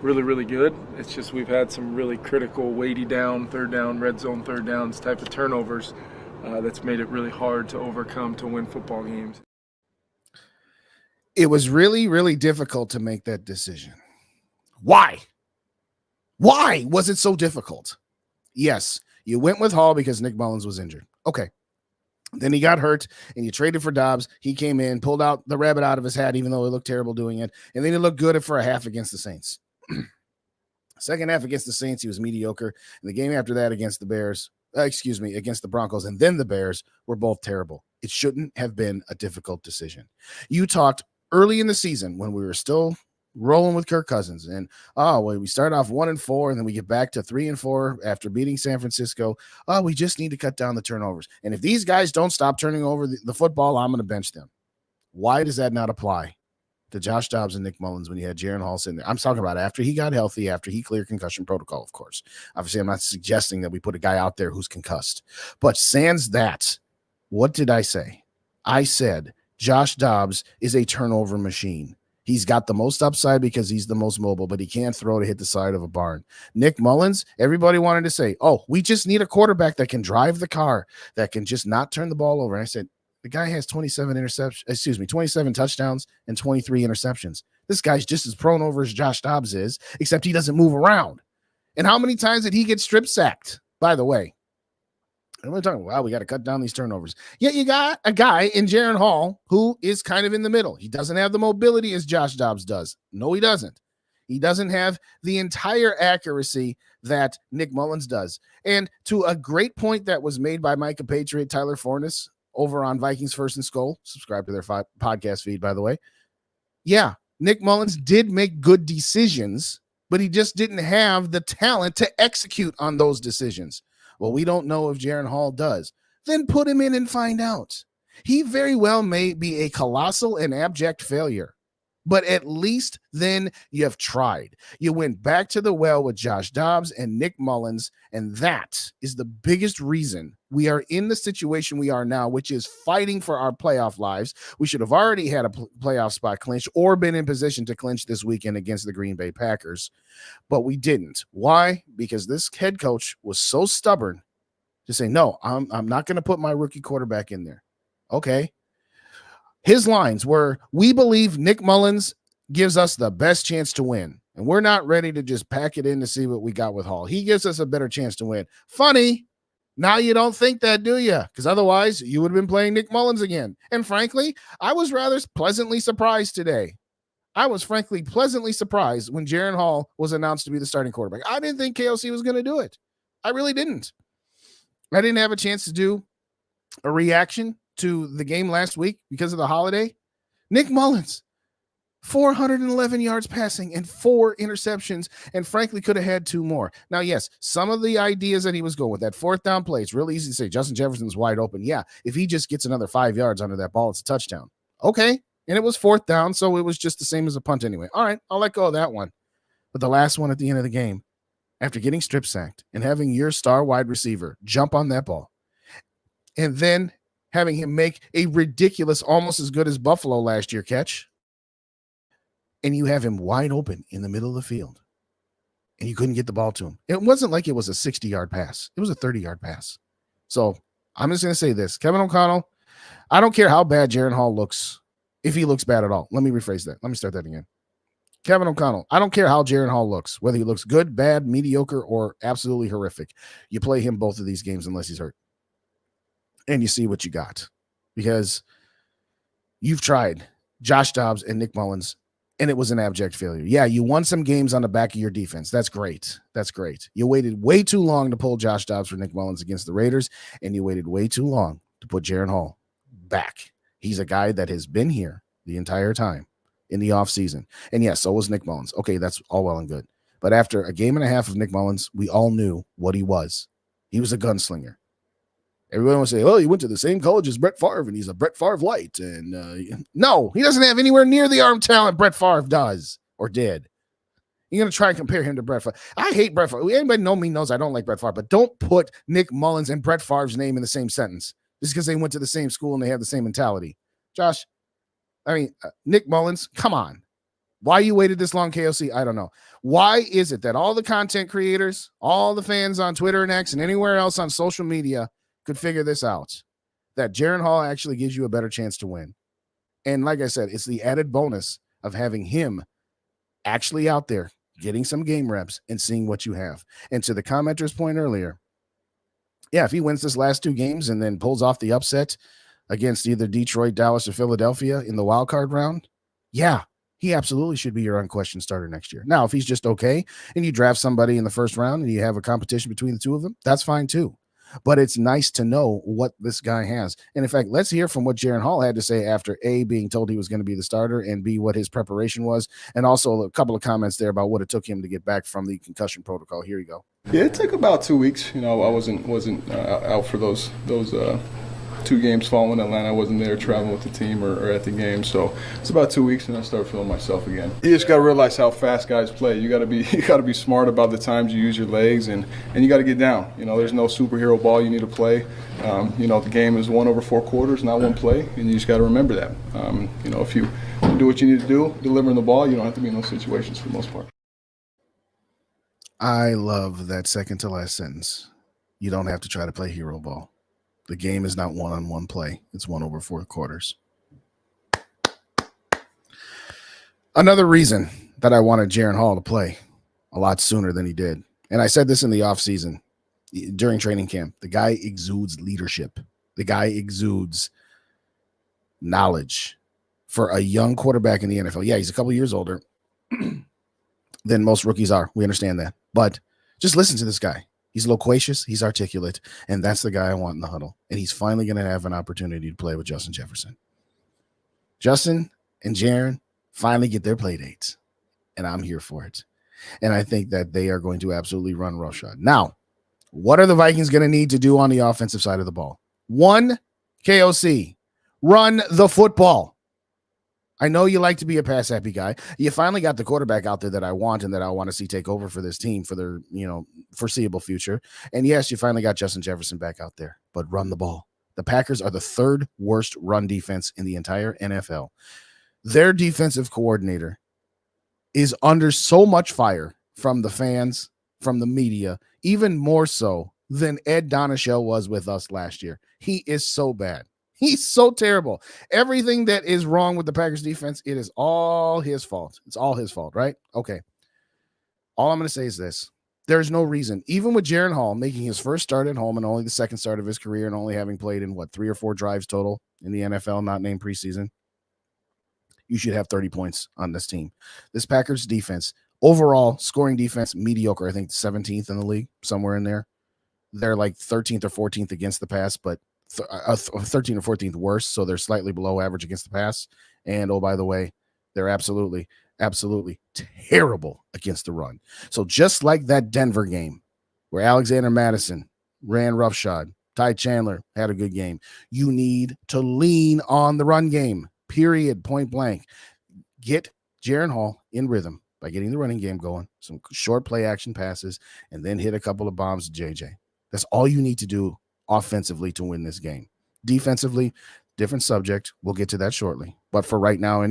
really, really good. It's just we've had some really critical, weighty down, third down, red zone third downs type of turnovers that's made it really hard to overcome to win football games. It was really, really difficult to make that decision. Why? Why was it so difficult? Yes, you went with Hall because Nick Mullins was injured. Okay. Then he got hurt, and you traded for Dobbs. He came in, pulled out the rabbit out of his hat, even though he looked terrible doing it, and then he looked good for a half against the Saints. Second half against the Saints, he was mediocre. And the game after that against the Bears, against the Broncos, and then the Bears were both terrible. It shouldn't have been a difficult decision. You talked early in the season when we were still rolling with Kirk Cousins, and we start off 1-4, and then we get back to 3-4 after beating San Francisco. We just need to cut down the turnovers. And if these guys don't stop turning over the football, I'm going to bench them. Why does that not apply to Josh Dobbs and Nick Mullins when you had Jaren Hall sitting there? I'm talking about after he got healthy, after he cleared concussion protocol, of course. Obviously, I'm not suggesting that we put a guy out there who's concussed. But sans that, what did I say? I said Josh Dobbs is a turnover machine. He's got the most upside because he's the most mobile, but he can't throw to hit the side of a barn. Nick Mullins, everybody wanted to say, we just need a quarterback that can drive the car, that can just not turn the ball over. And I said, the guy has 27 touchdowns and 23 interceptions. This guy's just as prone over as Josh Dobbs is, except he doesn't move around. And how many times did he get strip sacked, by the way? And we're talking, we got to cut down these turnovers. Yet you got a guy in Jaren Hall who is kind of in the middle. He doesn't have the mobility as Josh Dobbs does. No, he doesn't. He doesn't have the entire accuracy that Nick Mullins does. And to a great point that was made by my compatriot Tyler Fornes over on Vikings First and SKOL, subscribe to their podcast feed, by the way. Yeah, Nick Mullins did make good decisions, but he just didn't have the talent to execute on those decisions. Well, we don't know if Jaren Hall does. Then put him in and find out. He very well may be a colossal and abject failure, but at least then you have tried. You went back to the well with Josh Dobbs and Nick Mullins, and that is the biggest reason we are in the situation we are now, which is fighting for our playoff lives. We should have already had a playoff spot clinched or been in position to clinch this weekend against the Green Bay Packers, but we didn't. Why? Because this head coach was so stubborn to say, no, I'm not going to put my rookie quarterback in there. Okay. His lines were, we believe Nick Mullins gives us the best chance to win, and we're not ready to just pack it in to see what we got with Hall. He gives us a better chance to win. Funny. Now you don't think that, do you? Because otherwise you would have been playing Nick Mullins again. And frankly, I was rather pleasantly surprised today. I was frankly pleasantly surprised when Jaren Hall was announced to be the starting quarterback. I didn't think KOC was going to do it. I really didn't. I didn't have a chance to do a reaction to the game last week because of the holiday. Nick Mullins, 411 yards passing and 4 interceptions, and frankly could have had 2 more. Now, yes, some of the ideas that he was going with, that fourth down play, it's really easy to say Justin Jefferson's wide open. Yeah, if he just gets another 5 yards under that ball, it's a touchdown. Okay, And it was 4th down, so it was just the same as a punt anyway. All right, I'll let go of that one. But the last one at the end of the game, after getting strip sacked and having your star wide receiver jump on that ball, and then having him make a ridiculous, almost as good as Buffalo last year catch, and you have him wide open in the middle of the field, and you couldn't get the ball to him. It wasn't like it was a 60-yard pass. It was a 30-yard pass. So I'm just going to say this. Kevin O'Connell, I don't care how bad Jaren Hall looks, if he looks bad at all. Let me rephrase that. Let me start that again. Kevin O'Connell, I don't care how Jaren Hall looks, whether he looks good, bad, mediocre, or absolutely horrific. You play him both of these games unless he's hurt. And you see what you got. Because you've tried Josh Dobbs and Nick Mullins, and it was an abject failure. Yeah, you won some games on the back of your defense. That's great. That's great. You waited way too long to pull Josh Dobbs for Nick Mullins against the Raiders, and you waited way too long to put Jaren Hall back. He's a guy that has been here the entire time in the offseason. And yes, so was Nick Mullins. Okay, that's all well and good. But after a game and a half of Nick Mullins, we all knew what he was. He was a gunslinger. Everyone would say, well, he went to the same college as Brett Favre, and he's a Brett Favre light. And no, he doesn't have anywhere near the arm talent Brett Favre does or did. You're going to try and compare him to Brett Favre. I hate Brett Favre. Anybody know me knows I don't like Brett Favre, but don't put Nick Mullins and Brett Favre's name in the same sentence just because they went to the same school and they have the same mentality. Josh, Nick Mullins, come on. Why you waited this long, KOC? I don't know. Why is it that all the content creators, all the fans on Twitter and X and anywhere else on social media could figure this out, that Jaren Hall actually gives you a better chance to win? And like I said, it's the added bonus of having him actually out there getting some game reps and seeing what you have. And to the commenter's point earlier, yeah, if he wins this last 2 games and then pulls off the upset against either Detroit, Dallas, or Philadelphia in the wild card round, yeah, he absolutely should be your unquestioned starter next year. Now, if he's just okay and you draft somebody in the first round and you have a competition between the two of them, that's fine too. But it's nice to know what this guy has. And in fact, let's hear from what Jaren Hall had to say after A, being told he was going to be the starter, and B, what his preparation was, and also a couple of comments there about what it took him to get back from the concussion protocol. Here you go. Yeah, it took about 2 weeks. I wasn't out for those 2 games following Atlanta. I wasn't there traveling with the team or at the game, so it's about 2 weeks, and I started feeling myself again. You just got to realize how fast guys play. You got to be smart about the times you use your legs, and you got to get down. There's no superhero ball you need to play. The game is 1 over 4 quarters, not one play, and you just got to remember that. If you do what you need to do, delivering the ball, you don't have to be in those situations for the most part. I love that second to last sentence. You don't have to try to play hero ball. The game is not 1-on-1 play. It's 1 over 4 quarters. Another reason that I wanted Jaren Hall to play a lot sooner than he did, and I said this in the offseason during training camp, the guy exudes leadership. The guy exudes knowledge for a young quarterback in the NFL. Yeah, he's a couple years older than most rookies are. We understand that. But just listen to this guy. He's loquacious, he's articulate, and that's the guy I want in the huddle. And he's finally going to have an opportunity to play with Justin Jefferson. Justin and Jaren finally get their play dates, and I'm here for it. And I think that they are going to absolutely run roughshod. Now, what are the Vikings going to need to do on the offensive side of the ball? 1, KOC, run the football. I know you like to be a pass-happy guy. You finally got the quarterback out there that I want and that I want to see take over for this team for their, foreseeable future. And yes, you finally got Justin Jefferson back out there, but run the ball. The Packers are the 3rd worst run defense in the entire NFL. Their defensive coordinator is under so much fire from the fans, from the media, even more so than Ed Donachelle was with us last year. He is so bad. He's so terrible. Everything that is wrong with the Packers defense, it is all his fault. It's all his fault, right? Okay. All I'm going to say is this. There's no reason, even with Jaren Hall making his first start at home and only the second start of his career and only having played in 3 or 4 drives total in the NFL, not named preseason, you should have 30 points on this team. This Packers defense, overall scoring defense, mediocre. I think 17th in the league, somewhere in there. They're like 13th or 14th against the pass, but 13th or 14th worse, so they're slightly below average against the pass. And oh, by the way, they're absolutely terrible against the run. So just like that Denver game where Alexander Madison ran roughshod, Ty Chandler had a good game, you need to lean on the run game, period, point blank. Get Jaren Hall in rhythm by getting the running game going, some short play action passes, and then hit a couple of bombs to JJ. That's all you need to do offensively to win this game. Defensively, different subject. We'll get to that shortly. But for right now,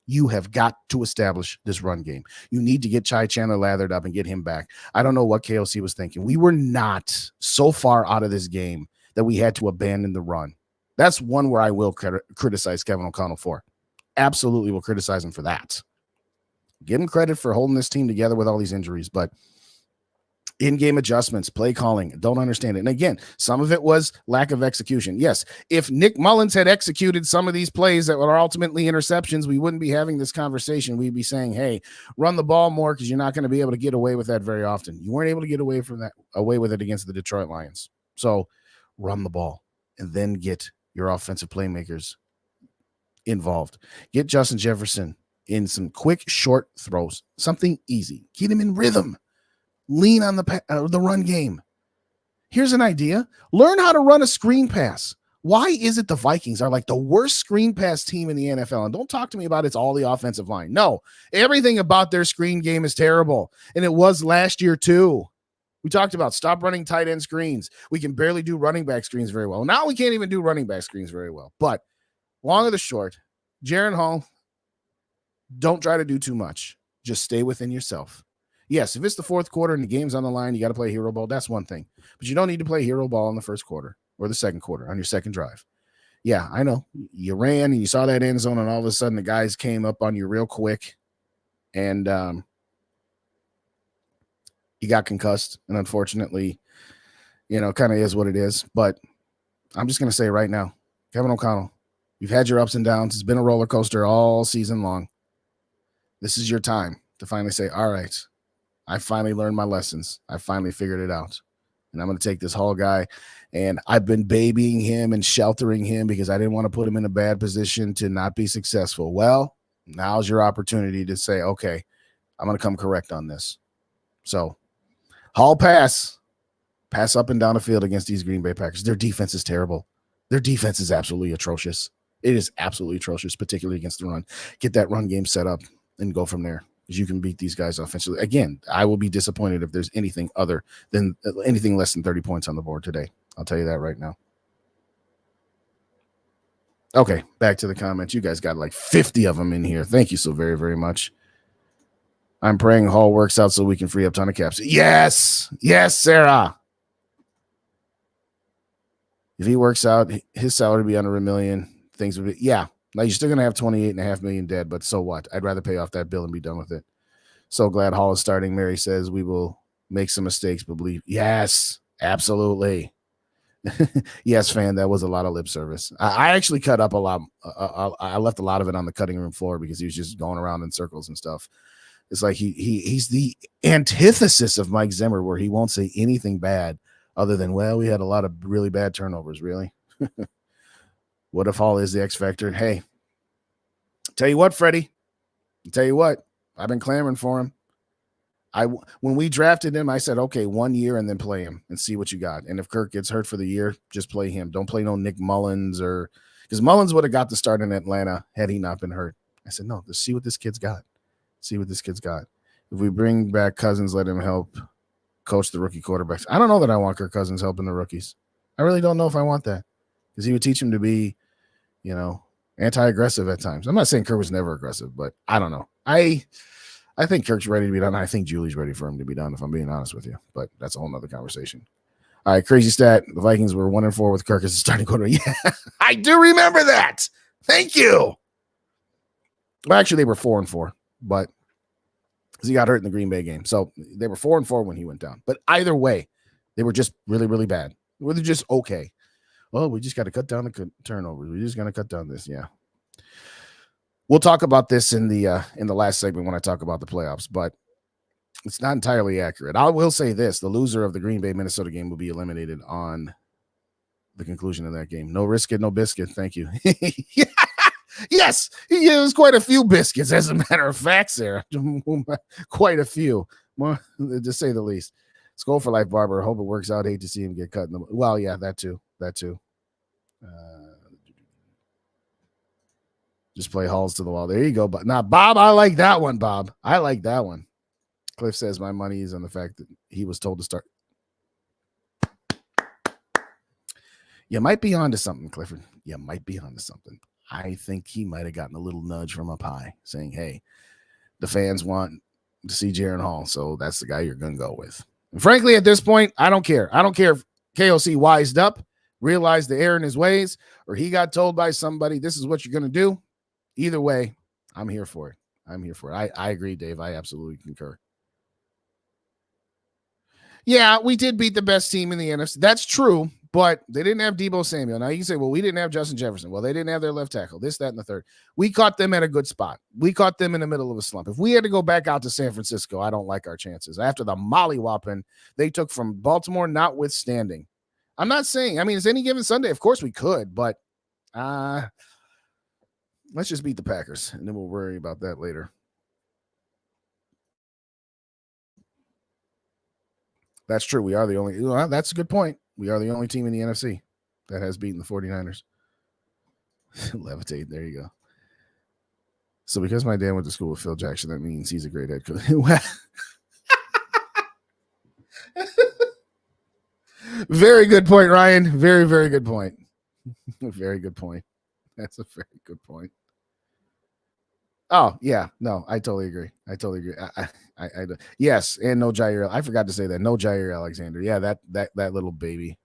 you have got to establish this run game. You need to get Chai Chandler lathered up and get him back. I don't know what KOC was thinking. We were not so far out of this game that we had to abandon the run. That's one where I will criticize Kevin O'Connell for. Absolutely will criticize him for that. Give him credit for holding this team together with all these injuries, but in-game adjustments, play calling, don't understand it. And again, some of it was lack of execution. Yes, if Nick Mullins had executed some of these plays that were ultimately interceptions, we wouldn't be having this conversation. We'd be saying, hey, run the ball more because you're not going to be able to get away with that very often. You weren't able to get away with it against the Detroit Lions. So run the ball and then get your offensive playmakers involved. Get Justin Jefferson in some quick, short throws, something easy. Get him in rhythm. Lean on the run game. Here's an idea. Learn how to run a screen pass. Why is it the Vikings are like the worst screen pass team in the NFL? And don't talk to me about it's all the offensive line. No, everything about their screen game is terrible. And it was last year too. We talked about stop running tight end screens. We can barely do running back screens very well. Now we can't even do running back screens very well. But long or the short, Jaren Hall, don't try to do too much. Just stay within yourself. Yes, if it's the fourth quarter and the game's on the line, you got to play hero ball. That's one thing. But you don't need to play hero ball in the first quarter or the second quarter on your second drive. Yeah, I know. You ran and you saw that end zone, and all of a sudden the guys came up on you real quick, and you got concussed. And unfortunately, kind of is what it is. But I'm just going to say right now, Kevin O'Connell, you've had your ups and downs. It's been a roller coaster all season long. This is your time to finally say, all right, I finally learned my lessons. I finally figured it out. And I'm going to take this Hall guy, and I've been babying him and sheltering him because I didn't want to put him in a bad position to not be successful. Well, now's your opportunity to say, okay, I'm going to come correct on this. So Hall pass up and down the field against these Green Bay Packers. Their defense is terrible. Their defense is absolutely atrocious. It is absolutely atrocious, particularly against the run. Get that run game set up and go from there. You can beat these guys offensively. Again, I will be disappointed if there's anything less than 30 points on the board today. I'll tell you that right now. Okay, back to the comments. You guys got like 50 of them in here. Thank you so very, very much. I'm praying Hall works out so we can free up a ton of caps. Yes, Sarah. If he works out, his salary would be under $1 million. Things would be, yeah. Now, you're still going to have $28.5 million dead, but so what? I'd rather pay off that bill and be done with it. So glad Hall is starting. Mary says we will make some mistakes, but believe. Yes, absolutely. Yes, fan, that was a lot of lip service. I actually cut up a lot. I left a lot of it on the cutting room floor because he was just going around in circles and stuff. It's like he's the antithesis of Mike Zimmer, where he won't say anything bad other than, well, we had a lot of really bad turnovers, really. What if Hall is the X factor? Hey, tell you what, Freddie, tell you what, I've been clamoring for him. When we drafted him, I said, okay, 1 year and then play him and see what you got. And if Kirk gets hurt for the year, just play him. Don't play no Nick Mullins, or because Mullins would have got the start in Atlanta had he not been hurt. I said, no, let's see what this kid's got. See what this kid's got. If we bring back Cousins, let him help coach the rookie quarterbacks. I don't know that I want Kirk Cousins helping the rookies. I really don't know if I want that, because he would teach him to be, anti-aggressive at times. I'm not saying Kirk was never aggressive, but I don't know. I think Kirk's ready to be done. I think Julie's ready for him to be done, if I'm being honest with you. But that's a whole nother conversation. All right, crazy stat. The Vikings were 1-4 with Kirk as a starting quarterback. Yeah, I do remember that. Thank you. Well, actually, they were 4-4, but because he got hurt in the Green Bay game. So they were 4-4 when he went down. But either way, they were just really, really bad. They're just okay. Well, we just got to cut down the turnovers. We're just going to cut down this. Yeah. We'll talk about this in the last segment when I talk about the playoffs, but it's not entirely accurate. I will say this: the loser of the Green Bay Minnesota game will be eliminated on the conclusion of that game. No risk it, no biscuit. Thank you. Yes, he used quite a few biscuits, as a matter of fact, Sarah. Quite a few, more to say the least. SKOL for life, Barber. Hope it works out. Hate to see him get cut. Well, yeah, that too. Just play Halls to the wall. There you go. But now, Bob, I like that one, Bob. I like that one. Cliff says my money is on the fact that he was told to start. You might be onto something, Clifford. You might be onto something. I think he might have gotten a little nudge from up high saying, hey, the fans want to see Jaren Hall, so that's the guy you're going to go with. And frankly, at this point, I don't care. I don't care if KOC wised up, realized the error in his ways, or he got told by somebody, this is what you're going to do. Either way, I'm here for it. I'm here for it. I agree, Dave. I absolutely concur. Yeah, we did beat the best team in the NFC. That's true, but they didn't have Deebo Samuel. Now you can say, well, we didn't have Justin Jefferson. Well, they didn't have their left tackle, this, that, and the third. We caught them at a good spot. We caught them in the middle of a slump. If we had to go back out to San Francisco, I don't like our chances. After the mollywhopping they took from Baltimore, notwithstanding. I'm not saying, it's any given Sunday. Of course we could, but let's just beat the Packers, and then we'll worry about that later. That's true. We are the only. That's a good point. We are the only team in the NFC that has beaten the 49ers. Levitate. There you go. So because my dad went to school with Phil Jackson, that means he's a great head coach. Very good point, Ryan. Very, very good point. Very good point. That's a very good point. Oh, yeah. No, I totally agree. I yes, and no Jair. I forgot to say that. No Jair Alexander. Yeah, that little baby.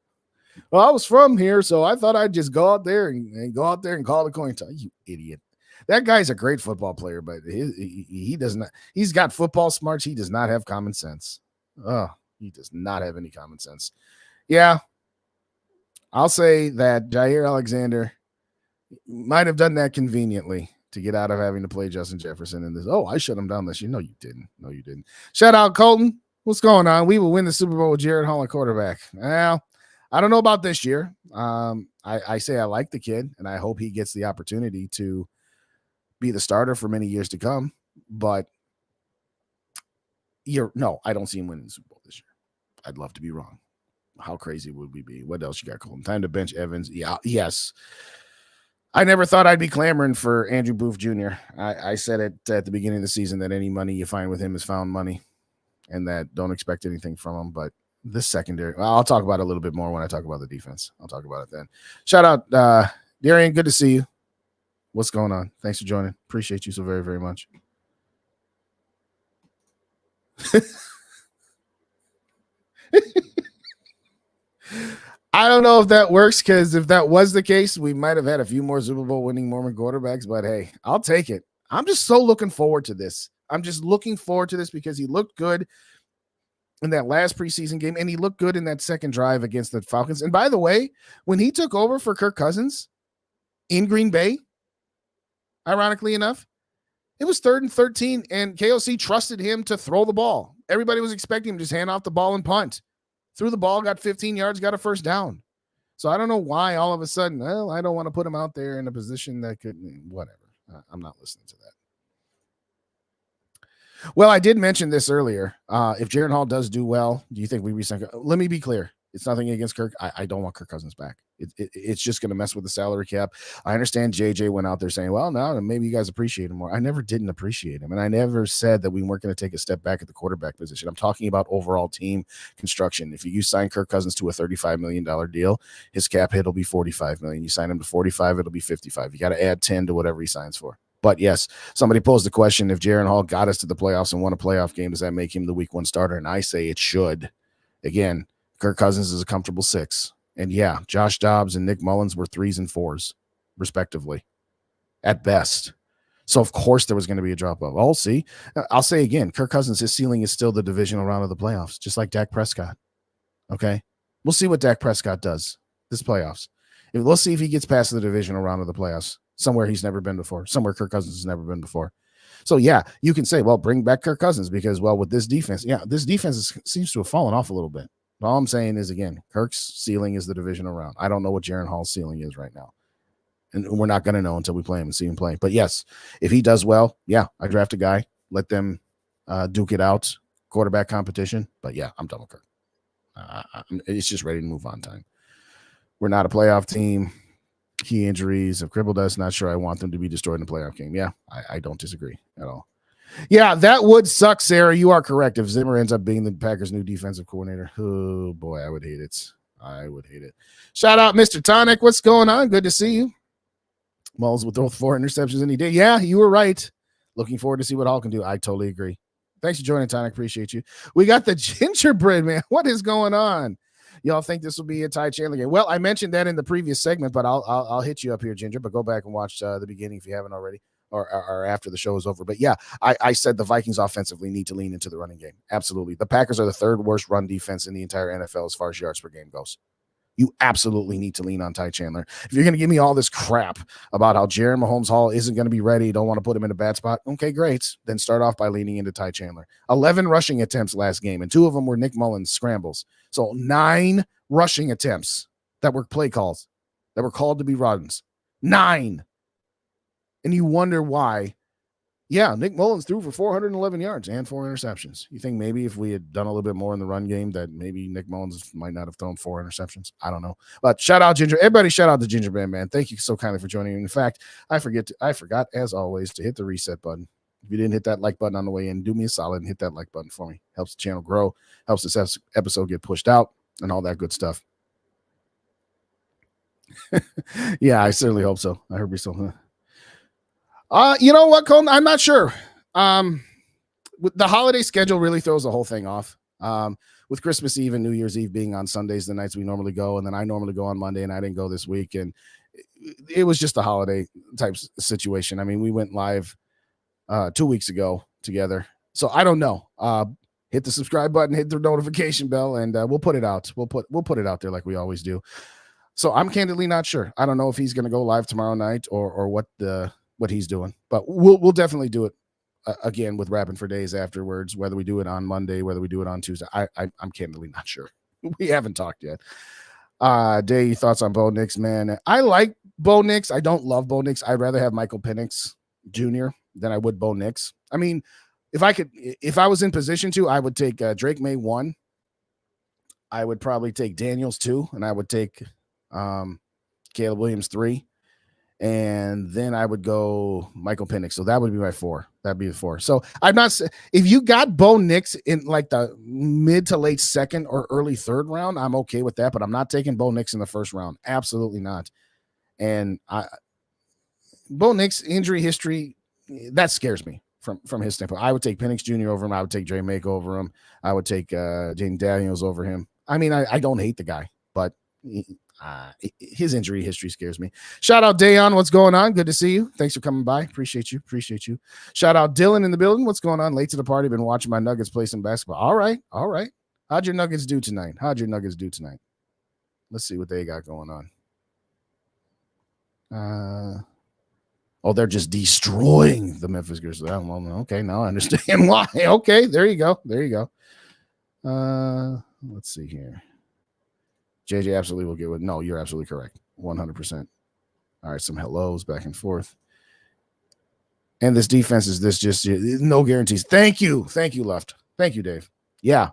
Well, I was from here, so I thought I'd just go out there and call the coin toss. You idiot. That guy's a great football player, but he does not. He's got football smarts. He does not have common sense. Oh, he does not have any common sense. Yeah, I'll say that Jair Alexander might have done that conveniently to get out of having to play Justin Jefferson in this. Oh, I shut him down this year. No, you didn't. No, you didn't. Shout out, Colton. What's going on? We will win the Super Bowl with Jaren Hall at quarterback. Well, I don't know about this year. I say I like the kid, and I hope he gets the opportunity to be the starter for many years to come. But I don't see him winning the Super Bowl this year. I'd love to be wrong. How crazy would we be? What else you got, Colton? Time to bench Evans. Yeah, yes. I never thought I'd be clamoring for Andrew Booth Jr. I said it at the beginning of the season that any money you find with him is found money, and that don't expect anything from him. But this secondary, I'll talk about it a little bit more when I talk about the defense. I'll talk about it then. Shout out, Darian. Good to see you. What's going on? Thanks for joining. Appreciate you so very, very much. I don't know if that works, because if that was the case, we might have had a few more Super Bowl winning Mormon quarterbacks, but hey, I'll take it. I'm just so looking forward to this. I'm just looking forward to this because he looked good in that last preseason game, and he looked good in that second drive against the Falcons. And by the way, when he took over for Kirk Cousins in Green Bay, ironically enough, it was 3rd and 13, and KOC trusted him to throw the ball. Everybody was expecting him to just hand off the ball and punt. Threw the ball, got 15 yards, got a first down. So I don't know why all of a sudden, well, I don't want to put him out there in a position that could, whatever. I'm not listening to that. Well, I did mention this earlier. If Jaren Hall does do well, do you think we resign? Let me be clear. It's nothing against Kirk. I don't want Kirk Cousins back. It's just going to mess with the salary cap. I understand JJ went out there saying, well, no, maybe you guys appreciate him more. I never didn't appreciate him. And I never said that we weren't going to take a step back at the quarterback position. I'm talking about overall team construction. If you sign Kirk Cousins to a $35 million deal, his cap hit will be $45 million. You sign him to 45, it'll be 55. You got to add 10 to whatever he signs for. But yes, somebody posed the question, if Jaren Hall got us to the playoffs and won a playoff game, does that make him the week 1 starter? And I say it should. Again, Kirk Cousins is a comfortable 6. And yeah, Josh Dobbs and Nick Mullins were 3s and 4s, respectively, at best. So, of course, there was going to be a drop-off. I'll see. I'll say again, Kirk Cousins, his ceiling is still the divisional round of the playoffs, just like Dak Prescott. Okay? We'll see what Dak Prescott does this playoffs. We'll see if he gets past the divisional round of the playoffs, somewhere he's never been before, somewhere Kirk Cousins has never been before. So, yeah, you can say, well, bring back Kirk Cousins because, well, with this defense, this defense seems to have fallen off a little bit. All I'm saying is, again, Kirk's ceiling is the divisional round. I don't know what Jaren Hall's ceiling is right now. And we're not going to know until we play him and see him play. But, yes, if he does well, yeah, I draft a guy, let them duke it out, quarterback competition. But, yeah, I'm done with Kirk. It's just ready to move on time. We're not a playoff team. Key injuries have crippled us. Not sure I want them to be destroyed in the playoff game. Yeah, I don't disagree at all. Yeah, that would suck, Sarah. You are correct. If Zimmer ends up being the Packers' new defensive coordinator, oh boy, I would hate it. I would hate it. Shout out, Mr. Tonic. What's going on? Good to see you. Mullins will throw 4 interceptions any day. Yeah, you were right. Looking forward to see what Hall can do. I totally agree. Thanks for joining, Tonic. Appreciate you. We got the gingerbread, man. What is going on? Y'all think this will be a Ty Chandler game? Well, I mentioned that in the previous segment, but I'll hit you up here, Ginger. But go back and watch the beginning if you haven't already, or after the show is over. But yeah, I said the Vikings offensively need to lean into the running game. Absolutely, the Packers are the 3rd worst run defense in the entire NFL as far as yards per game goes. You absolutely need to lean on Ty Chandler. If you're going to give me all this crap about how Jaren Hall isn't going to be ready, don't want to put him in a bad spot, okay, great. Then start off by leaning into Ty Chandler. 11 rushing attempts last game, and 2 of them were Nick Mullins scrambles. So 9 rushing attempts that were play calls, that were called to be runs. 9. And you wonder why. Yeah, Nick Mullins threw for 411 yards and 4 interceptions. You think maybe if we had done a little bit more in the run game that maybe Nick Mullins might not have thrown 4 interceptions? I don't know. But shout out Ginger. Everybody shout out to Gingerbread Man. Thank you so kindly for joining me. In fact, I forgot as always to hit the reset button. If you didn't hit that like button on the way in, do me a solid and hit that like button for me. Helps the channel grow, helps this episode get pushed out and all that good stuff. Yeah, I certainly hope so. I hope you're so. You know what, Colton? I'm not sure. The holiday schedule really throws the whole thing off. With Christmas Eve and New Year's Eve being on Sundays, the nights we normally go, and then I normally go on Monday, and I didn't go this week, and it was just a holiday type situation. I mean, we went live 2 weeks ago together, so I don't know. Hit the subscribe button, hit the notification bell, and we'll put it out. We'll put it out there like we always do. So I'm candidly not sure. I don't know if he's going to go live tomorrow night or what he's doing, but we'll definitely do it again with Rapping for Days afterwards, whether we do it on Monday, whether we do it on Tuesday. I'm candidly not sure. We haven't talked yet. Day, thoughts on Bo Nix, man? I like Bo Nix. I don't love Bo Nix. I'd rather have Michael Penix Jr. than I would Bo Nix. I mean, if I was in position to, I would take Drake May 1. I would probably take Daniels 2, and I would take Caleb Williams 3. And then I would go Michael Penix. So that would be my 4. That'd be the 4. So I'm not, if you got Bo Nix in like the mid to late 2nd or early 3rd round, I'm okay with that, but I'm not taking Bo Nix in the 1st round. Absolutely not. And Bo Nix injury history, that scares me from his standpoint. I would take Penix Jr. over him. I would take Dre Make over him. I would take Jaden Daniels over him. I mean, I don't hate the guy, but his injury history scares me. Shout out Dayon. What's going on? Good to see you. Thanks for coming by. Appreciate you. Shout out Dylan in the building. What's going on? Late to the party. Been watching my Nuggets play some basketball. All right. How'd your Nuggets do tonight? Let's see what they got going on. They're just destroying the Memphis Grizzlies. Okay, now I understand why. Okay, there you go. Let's see here. JJ absolutely will get with. No, you're absolutely correct. 100%. All right, some hellos back and forth. And this defense is just no guarantees. Thank you, Left. Thank you, Dave. Yeah.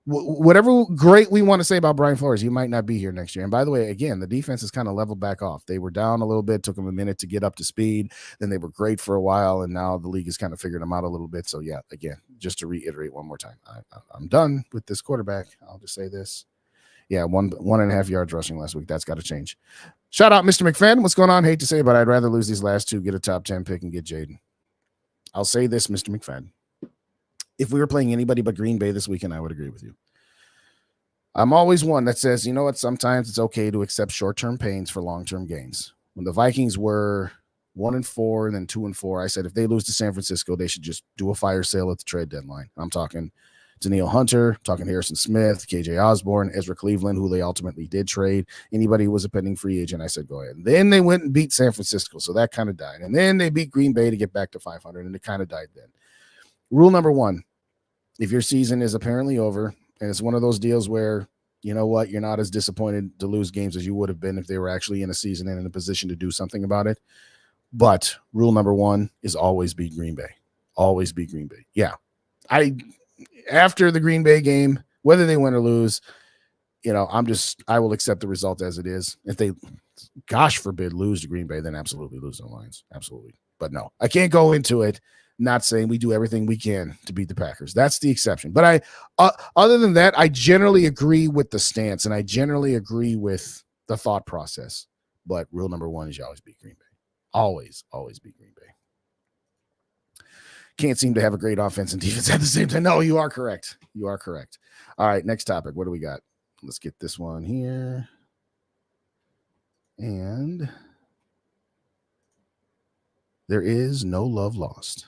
Whatever great we want to say about Brian Flores, he might not be here next year. And by the way, again, the defense is kind of leveled back off. They were down a little bit, took them a minute to get up to speed. Then they were great for a while, and now the league has kind of figured them out a little bit. So, yeah, again, just to reiterate one more time, I'm done with this quarterback. I'll just say this. Yeah, 1.5 yards rushing last week. That's got to change. Shout out Mr. McFadden. What's going on? Hate to say it, but I'd rather lose these last 2, get a top 10 pick, and get Jaden. I'll say this, Mr. McFadden. If we were playing anybody but Green Bay this weekend, I would agree with you. I'm always one that says, you know what, sometimes it's okay to accept short-term pains for long-term gains. When the Vikings were 1-4 and then 2-4, I said if they lose to San Francisco, they should just do a fire sale at the trade deadline. I'm talking Daniil Hunter, talking Harrison Smith, KJ Osborne, Ezra Cleveland, who they ultimately did trade. Anybody who was a pending free agent, I said, go ahead. And then they went and beat San Francisco, so that kind of died. And then they beat Green Bay to get back to 500, and it kind of died then. Rule number 1, if your season is apparently over, and it's one of those deals where, you know what, you're not as disappointed to lose games as you would have been if they were actually in a season and in a position to do something about it. But rule number 1 is always beat Green Bay. Always beat Green Bay. Yeah. After the Green Bay game, whether they win or lose, I will accept the result as it is. If they, gosh forbid, lose to Green Bay, then absolutely lose to the Lions. Absolutely. But no, I can't go into it not saying we do everything we can to beat the Packers. That's the exception. But other than that, I generally agree with the stance and I generally agree with the thought process. But rule number one is you always beat Green Bay. Always beat Green Bay. Can't seem to have a great offense and defense at the same time. No, you are correct. All right, next topic. What do we got? Let's get this one here. And there is no love lost.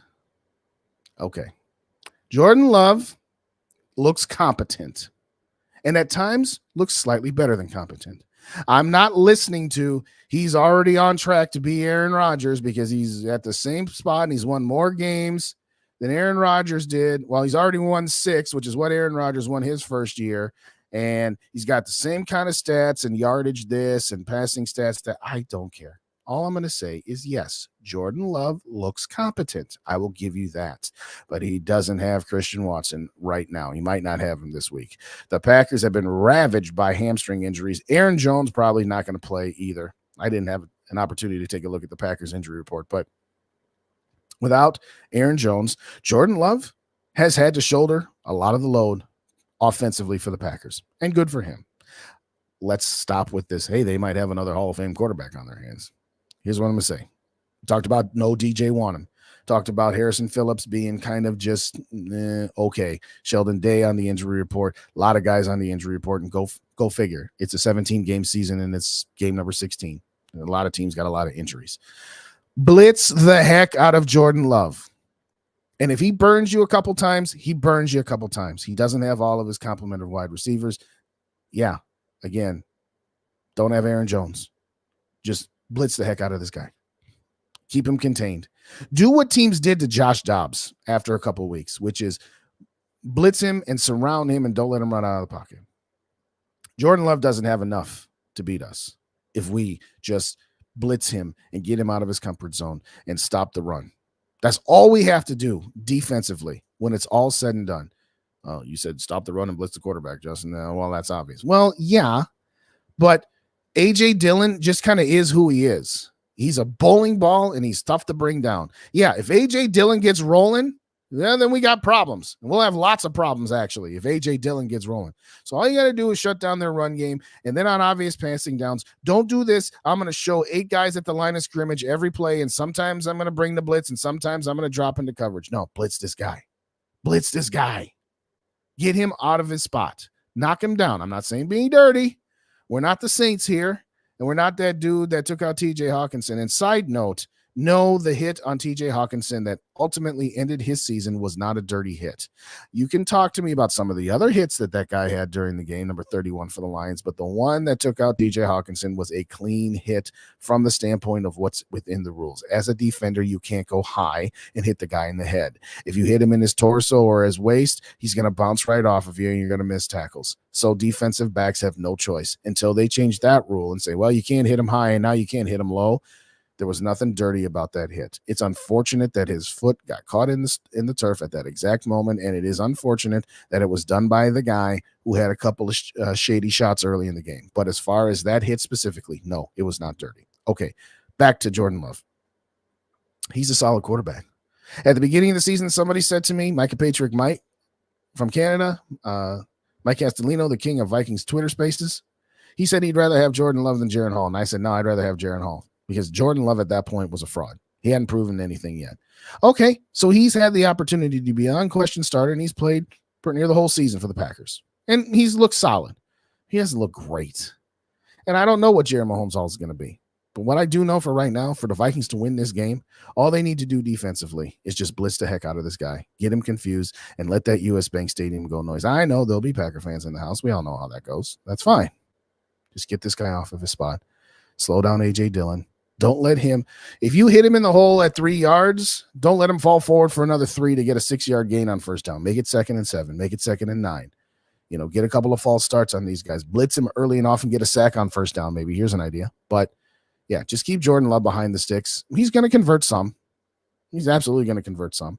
Okay. Jordan Love looks competent and at times looks slightly better than competent. I'm not listening to he's already on track to be Aaron Rodgers because he's at the same spot and he's won more games than Aaron Rodgers did. Well, he's already won 6, which is what Aaron Rodgers won his first year. And he's got the same kind of stats and yardage this and passing stats that I don't care. All I'm going to say is, yes, Jordan Love looks competent. I will give you that. But he doesn't have Christian Watson right now. He might not have him this week. The Packers have been ravaged by hamstring injuries. Aaron Jones probably not going to play either. I didn't have an opportunity to take a look at the Packers injury report. But without Aaron Jones, Jordan Love has had to shoulder a lot of the load offensively for the Packers. And good for him. Let's stop with this. Hey, they might have another Hall of Fame quarterback on their hands. Here's what I'm going to say. Talked about no DJ Wanham. Talked about Harrison Phillips being kind of just okay. Sheldon Day on the injury report. A lot of guys on the injury report. And go figure. It's a 17-game season, and it's game number 16. And a lot of teams got a lot of injuries. Blitz the heck out of Jordan Love. And if he burns you a couple times, he burns you a couple times. He doesn't have all of his complement of wide receivers. Yeah, again, don't have Aaron Jones. Just blitz the heck out of this guy. Keep him contained. Do what teams did to Josh Dobbs after a couple of weeks, which is blitz him and surround him and don't let him run out of the pocket. Jordan Love doesn't have enough to beat us if we just blitz him and get him out of his comfort zone and stop the run. That's all we have to do defensively when it's all said and done. Oh, you said stop the run and blitz the quarterback, Justin. Well, that's obvious. Well, yeah, but A.J. Dillon just kind of is who he is. He's a bowling ball, and he's tough to bring down. Yeah, if A.J. Dillon gets rolling, then we got problems. And we'll have lots of problems, actually, if A.J. Dillon gets rolling. So all you got to do is shut down their run game, and then on obvious passing downs, don't do this. I'm going to show 8 guys at the line of scrimmage every play, and sometimes I'm going to bring the blitz, and sometimes I'm going to drop into coverage. No, blitz this guy. Blitz this guy. Get him out of his spot. Knock him down. I'm not saying being dirty. We're not the Saints here, and we're not that dude that took out TJ Hawkinson. And side note, no, the hit on TJ Hawkinson that ultimately ended his season was not a dirty hit. You can talk to me about some of the other hits that guy had during the game, number 31 for the Lions, but the one that took out TJ Hawkinson was a clean hit from the standpoint of what's within the rules. As a defender, you can't go high and hit the guy in the head. If you hit him in his torso or his waist, he's going to bounce right off of you and you're going to miss tackles. So defensive backs have no choice until they change that rule and say, well, you can't hit him high and now you can't hit him low. There was nothing dirty about that hit. It's unfortunate that his foot got caught in the turf at that exact moment, and it is unfortunate that it was done by the guy who had a couple of shady shots early in the game. But as far as that hit specifically, no, it was not dirty. Okay, back to Jordan Love. He's a solid quarterback. At the beginning of the season, somebody said to me, Micah Patrick Mike from Canada, Mike Castellino, the king of Vikings Twitter Spaces, he said he'd rather have Jordan Love than Jaren Hall. And I said, no, I'd rather have Jaren Hall. Because Jordan Love at that point was a fraud. He hadn't proven anything yet. Okay, so he's had the opportunity to be an unquestioned starter, and he's played pretty near the whole season for the Packers. And he's looked solid. He doesn't look great. And I don't know what Jerry Mahomes Hall is going to be. But what I do know for right now, for the Vikings to win this game, all they need to do defensively is just blitz the heck out of this guy, get him confused, and let that U.S. Bank Stadium go noise. I know there'll be Packer fans in the house. We all know how that goes. That's fine. Just get this guy off of his spot. Slow down A.J. Dillon. Don't let him, if you hit him in the hole at 3 yards, don't let him fall forward for another 3 to get a 6-yard gain on first down. Make it 2nd and 7. Make it 2nd and 9. Get a couple of false starts on these guys. Blitz him early and often, get a sack on first down. Maybe here's an idea. But yeah, just keep Jordan Love behind the sticks. He's going to convert some. He's absolutely going to convert some.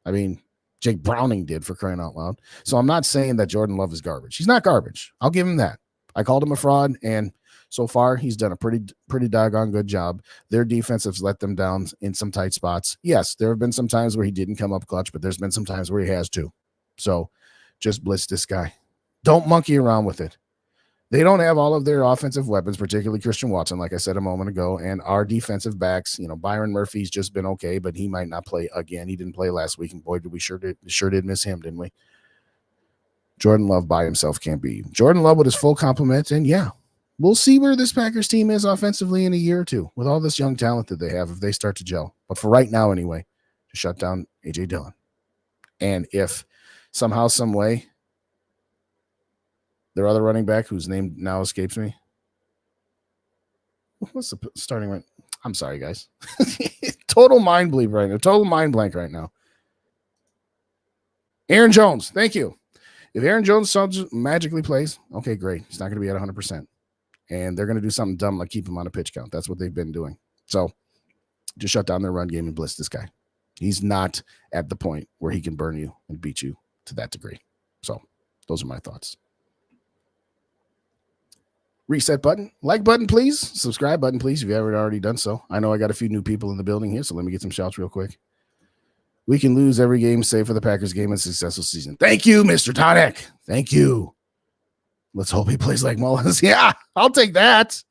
I mean, Jake Browning did, for crying out loud. So I'm not saying that Jordan Love is garbage. He's not garbage. I'll give him that. I called him a fraud, and so far he's done a pretty doggone good job. Their defense has let them down in some tight spots. Yes, there have been some times where he didn't come up clutch, but there's been some times where he has too. So just blitz this guy. Don't monkey around with it. They don't have all of their offensive weapons, particularly Christian Watson, like I said a moment ago, and our defensive backs. Byron Murphy's just been okay, but he might not play again. He didn't play last week, and boy, did we sure did miss him, didn't we? Jordan Love by himself can't beat you. Jordan Love with his full complement, and yeah, we'll see where this Packers team is offensively in a year or two with all this young talent that they have if they start to gel. But for right now, anyway, to shut down A.J. Dillon. And if somehow, some way, their other running back, whose name now escapes me. What's the starting right? I'm sorry, guys. Total mind bleep right now. Total mind blank right now. Aaron Jones. Thank you. If Aaron Jones magically plays, okay, great. He's not going to be at 100%. And they're going to do something dumb like keep him on a pitch count. That's what they've been doing. So just shut down their run game and blitz this guy. He's not at the point where he can burn you and beat you to that degree. So those are my thoughts. Reset button, like button, please. Subscribe button, please, if you haven't already done so. I know I got a few new people in the building here, so let me get some shouts real quick. We can lose every game save for the Packers game and successful season. Thank you, Mr. Tonic. Thank you. Let's hope he plays like Mullins. Yeah, I'll take that.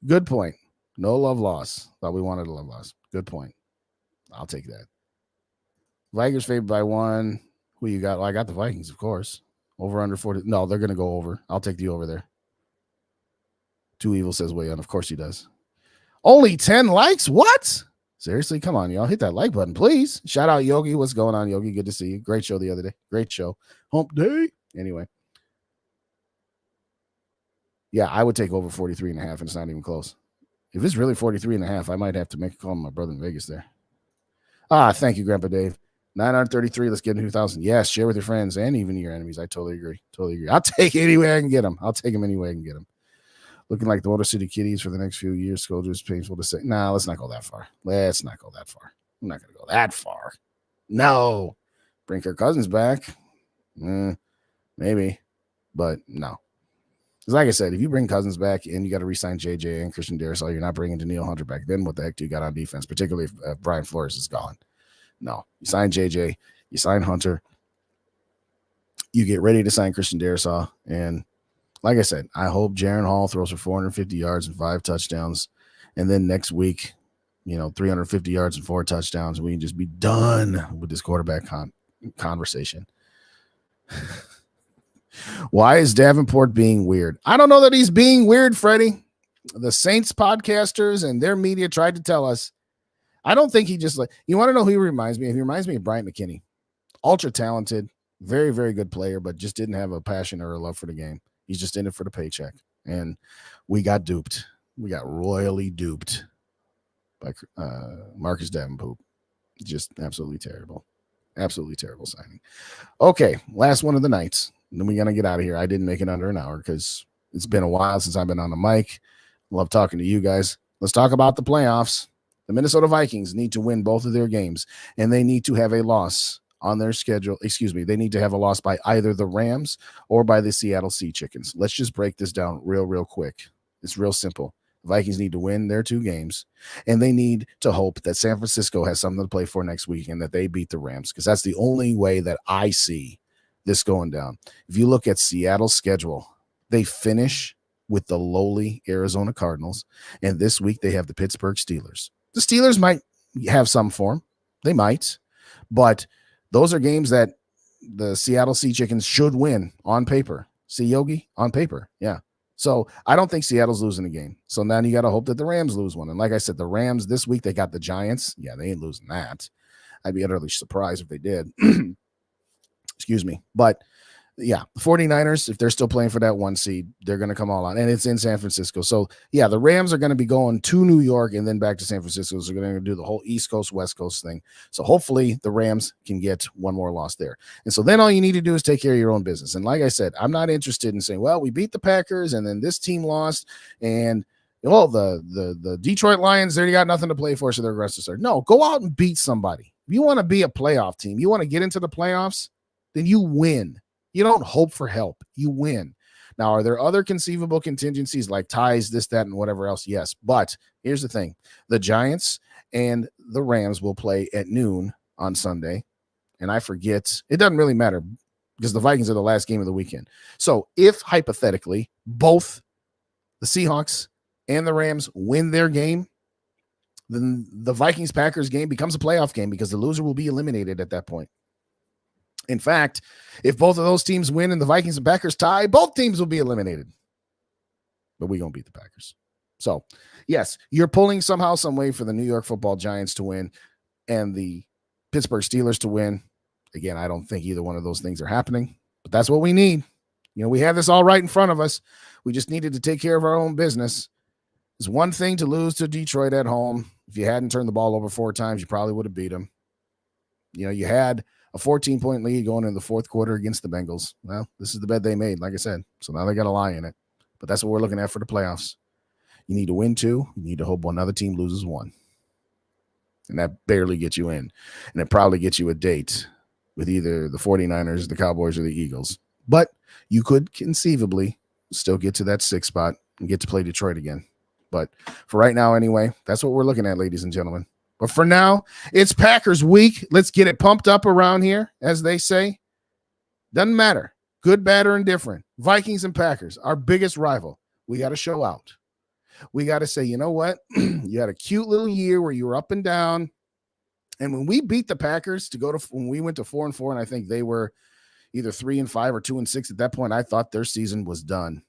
Good point. No love loss. Thought we wanted a love loss. Good point. I'll take that. Vikings favored by 1. Who you got? Well, I got the Vikings, of course. Over under 40. No, they're going to go over. I'll take the over there. Too Evil says way on. Of course he does. Only 10 likes? What? Seriously? Come on, y'all. Hit that like button, please. Shout out Yogi. What's going on, Yogi? Good to see you. Great show the other day. Great show. Hump day. Anyway. Yeah, I would take over 43.5, and it's not even close. If it's really 43.5, I might have to make a call to my brother in Vegas there. Thank you, Grandpa Dave. 933. Let's get into 2,000. Yes, share with your friends and even your enemies. I totally agree. I'll take it any way I can get them. Any way I can get them. Looking like the Motor City Kitties for the next few years. Scolders, painful to say. Nah, let's not go that far. I'm not going to go that far. No. Bring Kirk Cousins back. Maybe. But no. Because like I said, if you bring Cousins back and you got to re-sign JJ and Christian Darrisaw, you're not bringing Daniil Hunter back. Then what the heck do you got on defense, particularly if Brian Flores is gone? No, you sign JJ, you sign Hunter, you get ready to sign Christian Darrisaw. And like I said, I hope Jaren Hall throws for 450 yards and 5 touchdowns. And then next week, 350 yards and 4 touchdowns. And we can just be done with this quarterback conversation. Why is Davenport being weird? I don't know that he's being weird, Freddie. The Saints podcasters and their media tried to tell us. I don't think he just you want to know who he reminds me of? He reminds me of Bryant McKinney. Ultra talented, very, very good player, but just didn't have a passion or a love for the game. He's just in it for the paycheck. And we got duped. We got royally duped by Marcus Davenport. Just absolutely terrible. Absolutely terrible signing. Okay, last one of the nights. Then we're going to get out of here. I didn't make it under an hour because it's been a while since I've been on the mic. Love talking to you guys. Let's talk about the playoffs. The Minnesota Vikings need to win both of their games, and they need to have a loss on their schedule. They need to have a loss by either the Rams or by the Seattle Sea Chickens. Let's just break this down real quick. It's real simple. The Vikings need to win their 2 games, and they need to hope that San Francisco has something to play for next week and that they beat the Rams, because that's the only way that I see this going down. If you look at Seattle's schedule, they finish with the lowly Arizona Cardinals, and this week they have the Pittsburgh Steelers. The Steelers might have some form. They might. But those are games that the Seattle Sea Chickens should win on paper. See, Yogi? On paper. Yeah. So I don't think Seattle's losing a game. So now you got to hope that the Rams lose one. And like I said, the Rams this week, they got the Giants. Yeah, they ain't losing that. I'd be utterly surprised if they did. Excuse me. But yeah, the 49ers, if they're still playing for that 1 seed, they're going to come all out. And it's in San Francisco. So, yeah, the Rams are going to be going to New York and then back to San Francisco. So they're going to do the whole East Coast, West Coast thing. So hopefully the Rams can get one more loss there. And so then all you need to do is take care of your own business. And like I said, I'm not interested in saying, well, we beat the Packers and then this team lost and the Detroit Lions, they got nothing to play for, so they're going to start. No, go out and beat somebody. If you want to be a playoff team, you want to get into the playoffs, then you win. You don't hope for help. You win. Now, are there other conceivable contingencies like ties, this, that, and whatever else? Yes. But here's the thing. The Giants and the Rams will play at noon on Sunday. And I forget, it doesn't really matter because the Vikings are the last game of the weekend. So if hypothetically both the Seahawks and the Rams win their game, then the Vikings-Packers game becomes a playoff game because the loser will be eliminated at that point. In fact, if both of those teams win and the Vikings and Packers tie, both teams will be eliminated. But we're going to beat the Packers. So, yes, you're pulling somehow, some way for the New York Football Giants to win and the Pittsburgh Steelers to win. Again, I don't think either one of those things are happening, but that's what we need. You know, we have this all right in front of us. We just needed to take care of our own business. It's one thing to lose to Detroit at home. If you hadn't turned the ball over 4 times, you probably would have beat them. You know, you had a 14-point lead going in the fourth quarter against the Bengals. Well, this is the bed they made, like I said. So now they got a lie in it. But that's what we're looking at for the playoffs. You need to win 2. You need to hope one other team loses 1. And that barely gets you in. And it probably gets you a date with either the 49ers, the Cowboys, or the Eagles. But you could conceivably still get to that 6th spot and get to play Detroit again. But for right now, anyway, that's what we're looking at, ladies and gentlemen. But for now, it's Packers week. Let's get it pumped up around here, as they say. Doesn't matter. Good, bad, or indifferent. Vikings and Packers, our biggest rival. We got to show out. We got to say, you know what? You had a cute little year where you were up and down. And when we beat the Packers when we went to 4-4, and I think they were either 3-5 or 2-6 at that point, I thought their season was done.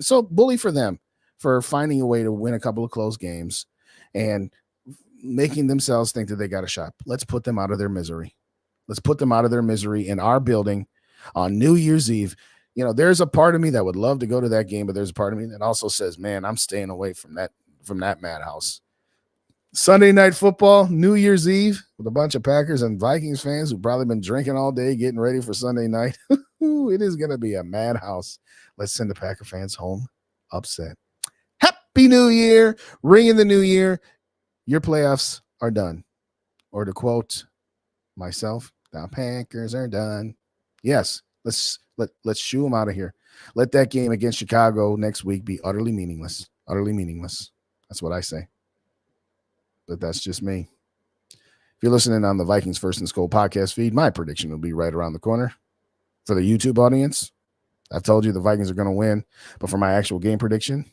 So bully for them for finding a way to win a couple of close games and making themselves think that they got a shot. Let's put them out of their misery. Let's put them out of their misery in our building on New Year's Eve. You know, there's a part of me that would love to go to that game, but there's a part of me that also says, man, I'm staying away from that madhouse. Sunday night football, New Year's Eve, with a bunch of Packers and Vikings fans who've probably been drinking all day, getting ready for Sunday night. It is going to be a madhouse. Let's send the Packer fans home upset. Happy New Year. Ring in the new year. Your playoffs are done. Or to quote myself, the Packers are done. Yes, let's shoo them out of here. Let that game against Chicago next week be utterly meaningless. Utterly meaningless. That's what I say. But that's just me. If you're listening on the Vikings First and SKOL podcast feed, my prediction will be right around the corner. For the YouTube audience, I've told you the Vikings are going to win. But for my actual game prediction,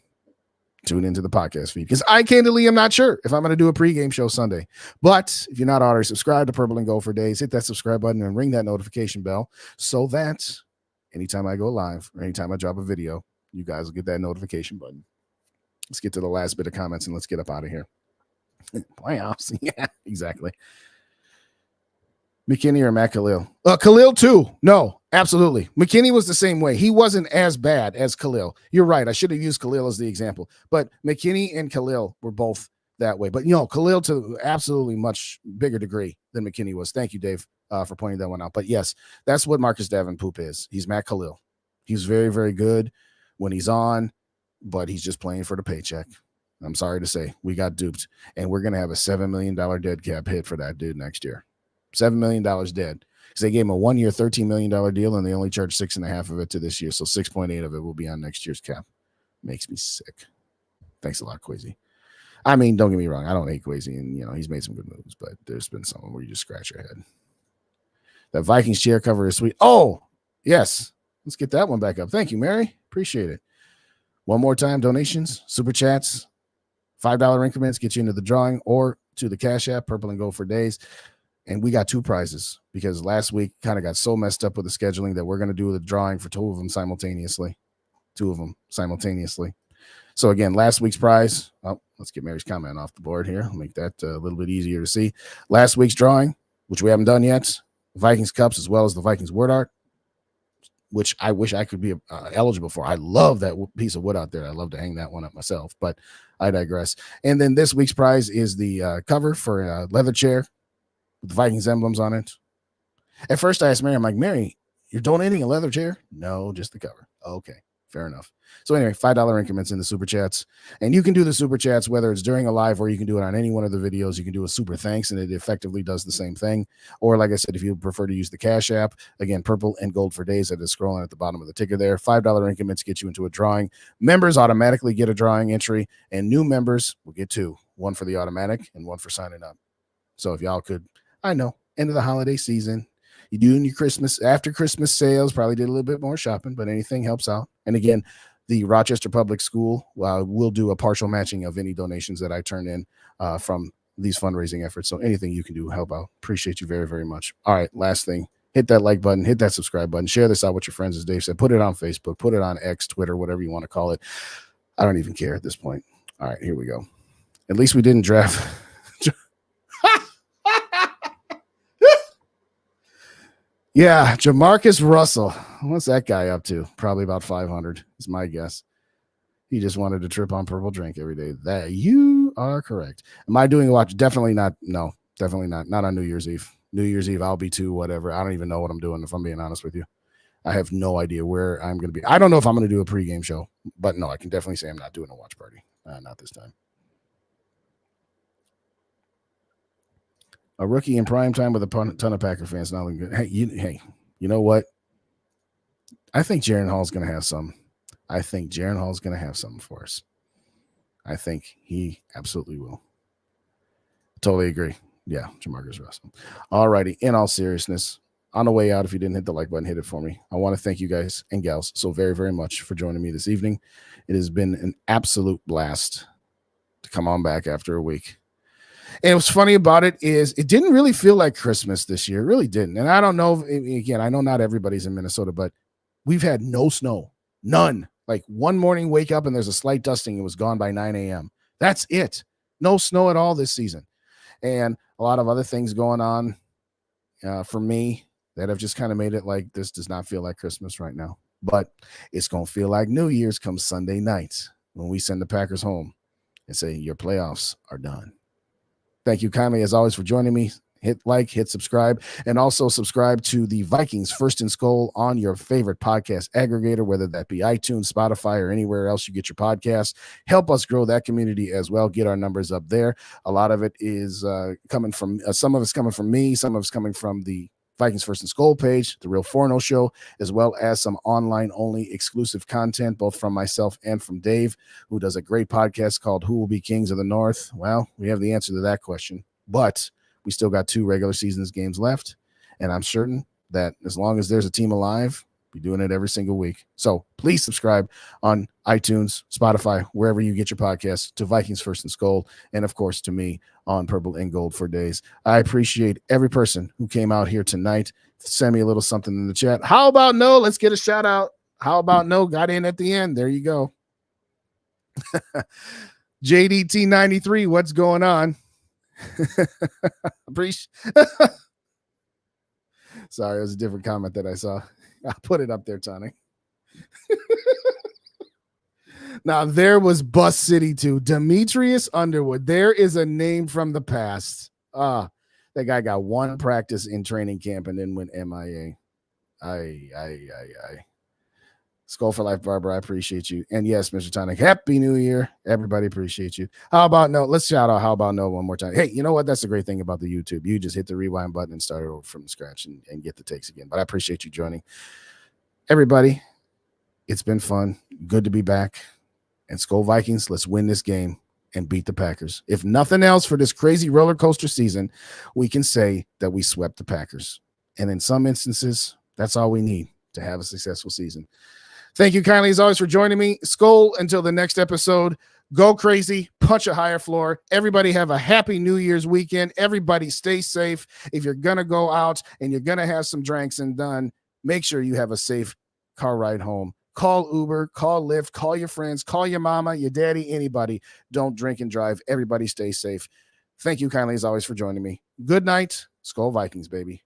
tune into the podcast feed. Because I candidly am not sure if I'm going to do a pregame show Sunday. But if you're not already subscribed to Purple and Gold for Days, hit that subscribe button and ring that notification bell so that anytime I go live or anytime I drop a video, you guys will get that notification button. Let's get to the last bit of comments and let's get up out of here. Playoffs. Yeah, exactly. McKinney or Matt Khalil? Khalil too. No, absolutely. McKinney was the same way. He wasn't as bad as Khalil. You're right. I should have used Khalil as the example. But McKinney and Khalil were both that way. But, you know, Khalil to absolutely much bigger degree than McKinney was. Thank you, Dave, for pointing that one out. But, yes, that's what Marcus Davenport is. He's Matt Khalil. He's very, very good when he's on, but he's just playing for the paycheck. I'm sorry to say, we got duped, and we're going to have a $7 million dead cap hit for that dude next year. $7 million dead because they gave him a 1-year, $13 million deal, and they only charged 6.5 of it to this year. So 6.8 of it will be on next year's cap. Makes me sick. Thanks a lot, Kwesi. I mean, don't get me wrong. I don't hate Kwesi, and, you know, he's made some good moves, but there's been some where you just scratch your head. That Vikings chair cover is sweet. Oh, yes. Let's get that one back up. Thank you, Mary. Appreciate it. One more time, donations, super chats, $5 increments get you into the drawing or to the Cash App, Purple and Gold for Days. And we got 2 prizes because last week kind of got so messed up with the scheduling that we're going to do the drawing for 2 of them simultaneously. 2 of them simultaneously. So, again, last week's prize. Oh, let's get Mary's comment off the board here. I'll make that a little bit easier to see. Last week's drawing, which we haven't done yet, Vikings Cups as well as the Vikings Word Art, which I wish I could be eligible for. I love that piece of wood out there. I love to hang that one up myself, but I digress. And then this week's prize is the cover for a leather chair with the Vikings emblems on it. At first I asked Mary, I'm like, Mary, you're donating a leather chair? No, just the cover. Okay, Fair enough. So anyway, $5 increments in the super chats. And you can do the super chats, whether it's during a live or you can do it on any one of the videos. You can do a super thanks, and it effectively does the same thing. Or like I said, if you prefer to use the Cash App, again, purple and gold for days, that is scrolling at the bottom of the ticker there. $5 increments get you into a drawing. Members automatically get a drawing entry, and new members will get two, one for the automatic and one for signing up. So if y'all could, I know, end of the holiday season, you doing your Christmas, after Christmas sales, probably did a little bit more shopping, but anything helps out. And again, the Rochester Public School will do a partial matching of any donations that I turn in from these fundraising efforts. So anything you can do, help out. Appreciate you very, very much. All right, last thing. Hit that like button, hit that subscribe button, share this out with your friends, as Dave said. Put it on Facebook, put it on X, Twitter, whatever you want to call it. I don't even care at this point. All right, here we go. At least we didn't draft. Yeah, Jamarcus Russell. What's that guy up to? Probably about 500 is my guess. He just wanted to trip on purple drink every day. That you are correct. Am I doing a watch? Definitely not. No, definitely not. Not on New Year's Eve. New Year's Eve, I'll be too, whatever. I don't even know what I'm doing, if I'm being honest with you. I have no idea where I'm going to be. I don't know if I'm going to do a pregame show, but no, I can definitely say I'm not doing a watch party. Not this time. A rookie in prime time with a ton of Packer fans. Not looking good. Hey, you know what? I think Jaren Hall's going to have some. I think Jaren Hall's going to have something for us. I think he absolutely will. Totally agree. Yeah, Jamarcus Russell. All righty. In all seriousness, on the way out, if you didn't hit the like button, hit it for me. I want to thank you guys and gals so very, very much for joining me this evening. It has been an absolute blast to come on back after a week. And what's funny about it is it didn't really feel like Christmas this year. It really didn't. And I don't know, again, I know not everybody's in Minnesota, but we've had no snow, none. Like one morning, wake up and there's a slight dusting. It was gone by 9 a.m. That's it. No snow at all this season. And a lot of other things going on for me that have just kind of made it like this does not feel like Christmas right now. But it's going to feel like New Year's come Sunday night when we send the Packers home and say your playoffs are done. Thank you kindly, as always, for joining me. Hit like, hit subscribe, and also subscribe to the Vikings First and SKOL on your favorite podcast aggregator, whether that be iTunes, Spotify, or anywhere else you get your podcasts. Help us grow that community as well. Get our numbers up there. A lot of it is coming from some of it's coming from me, some of it's coming from the Vikings First and SKOL page, the Real Forno Show, as well as some online-only exclusive content, both from myself and from Dave, who does a great podcast called Who Will Be Kings of the North? Well, we have the answer to that question, but we still got 2 regular seasons games left, and I'm certain that as long as there's a team alive, we'll be doing it every single week. So please subscribe on iTunes, Spotify, wherever you get your podcasts, to Vikings First and SKOL, and of course to me on Purple and Gold for Days. I appreciate every person who came out here tonight. Send me a little something in the chat. How about no? Let's get a shout out. How about no? Got in at the end. There you go. JDT93, what's going on? Sorry, it was a different comment that I saw. I put it up there, Tony. Now, there was Bus City too. Demetrius Underwood. There is a name from the past. That guy got one practice in training camp and then went MIA. SKOL for life, Barbara. I appreciate you. And yes, Mr. Tonic, Happy New Year. Everybody appreciate you. How about no? Let's shout out How About No one more time. Hey, you know what? That's the great thing about the YouTube. You just hit the rewind button and start over from scratch and get the takes again. But I appreciate you joining. Everybody, it's been fun. Good to be back. And SKOL Vikings, let's win this game and beat the Packers. If nothing else for this crazy roller coaster season, we can say that we swept the Packers. And in some instances, that's all we need to have a successful season. Thank you kindly, as always, for joining me. SKOL, until the next episode, go crazy, punch a higher floor. Everybody have a happy New Year's weekend. Everybody stay safe. If you're going to go out and you're going to have some drinks and done, make sure you have a safe car ride home. Call Uber, call Lyft, call your friends, call your mama, your daddy, anybody. Don't drink and drive. Everybody stay safe. Thank you kindly, as always, for joining me. Good night. SKOL Vikings, baby.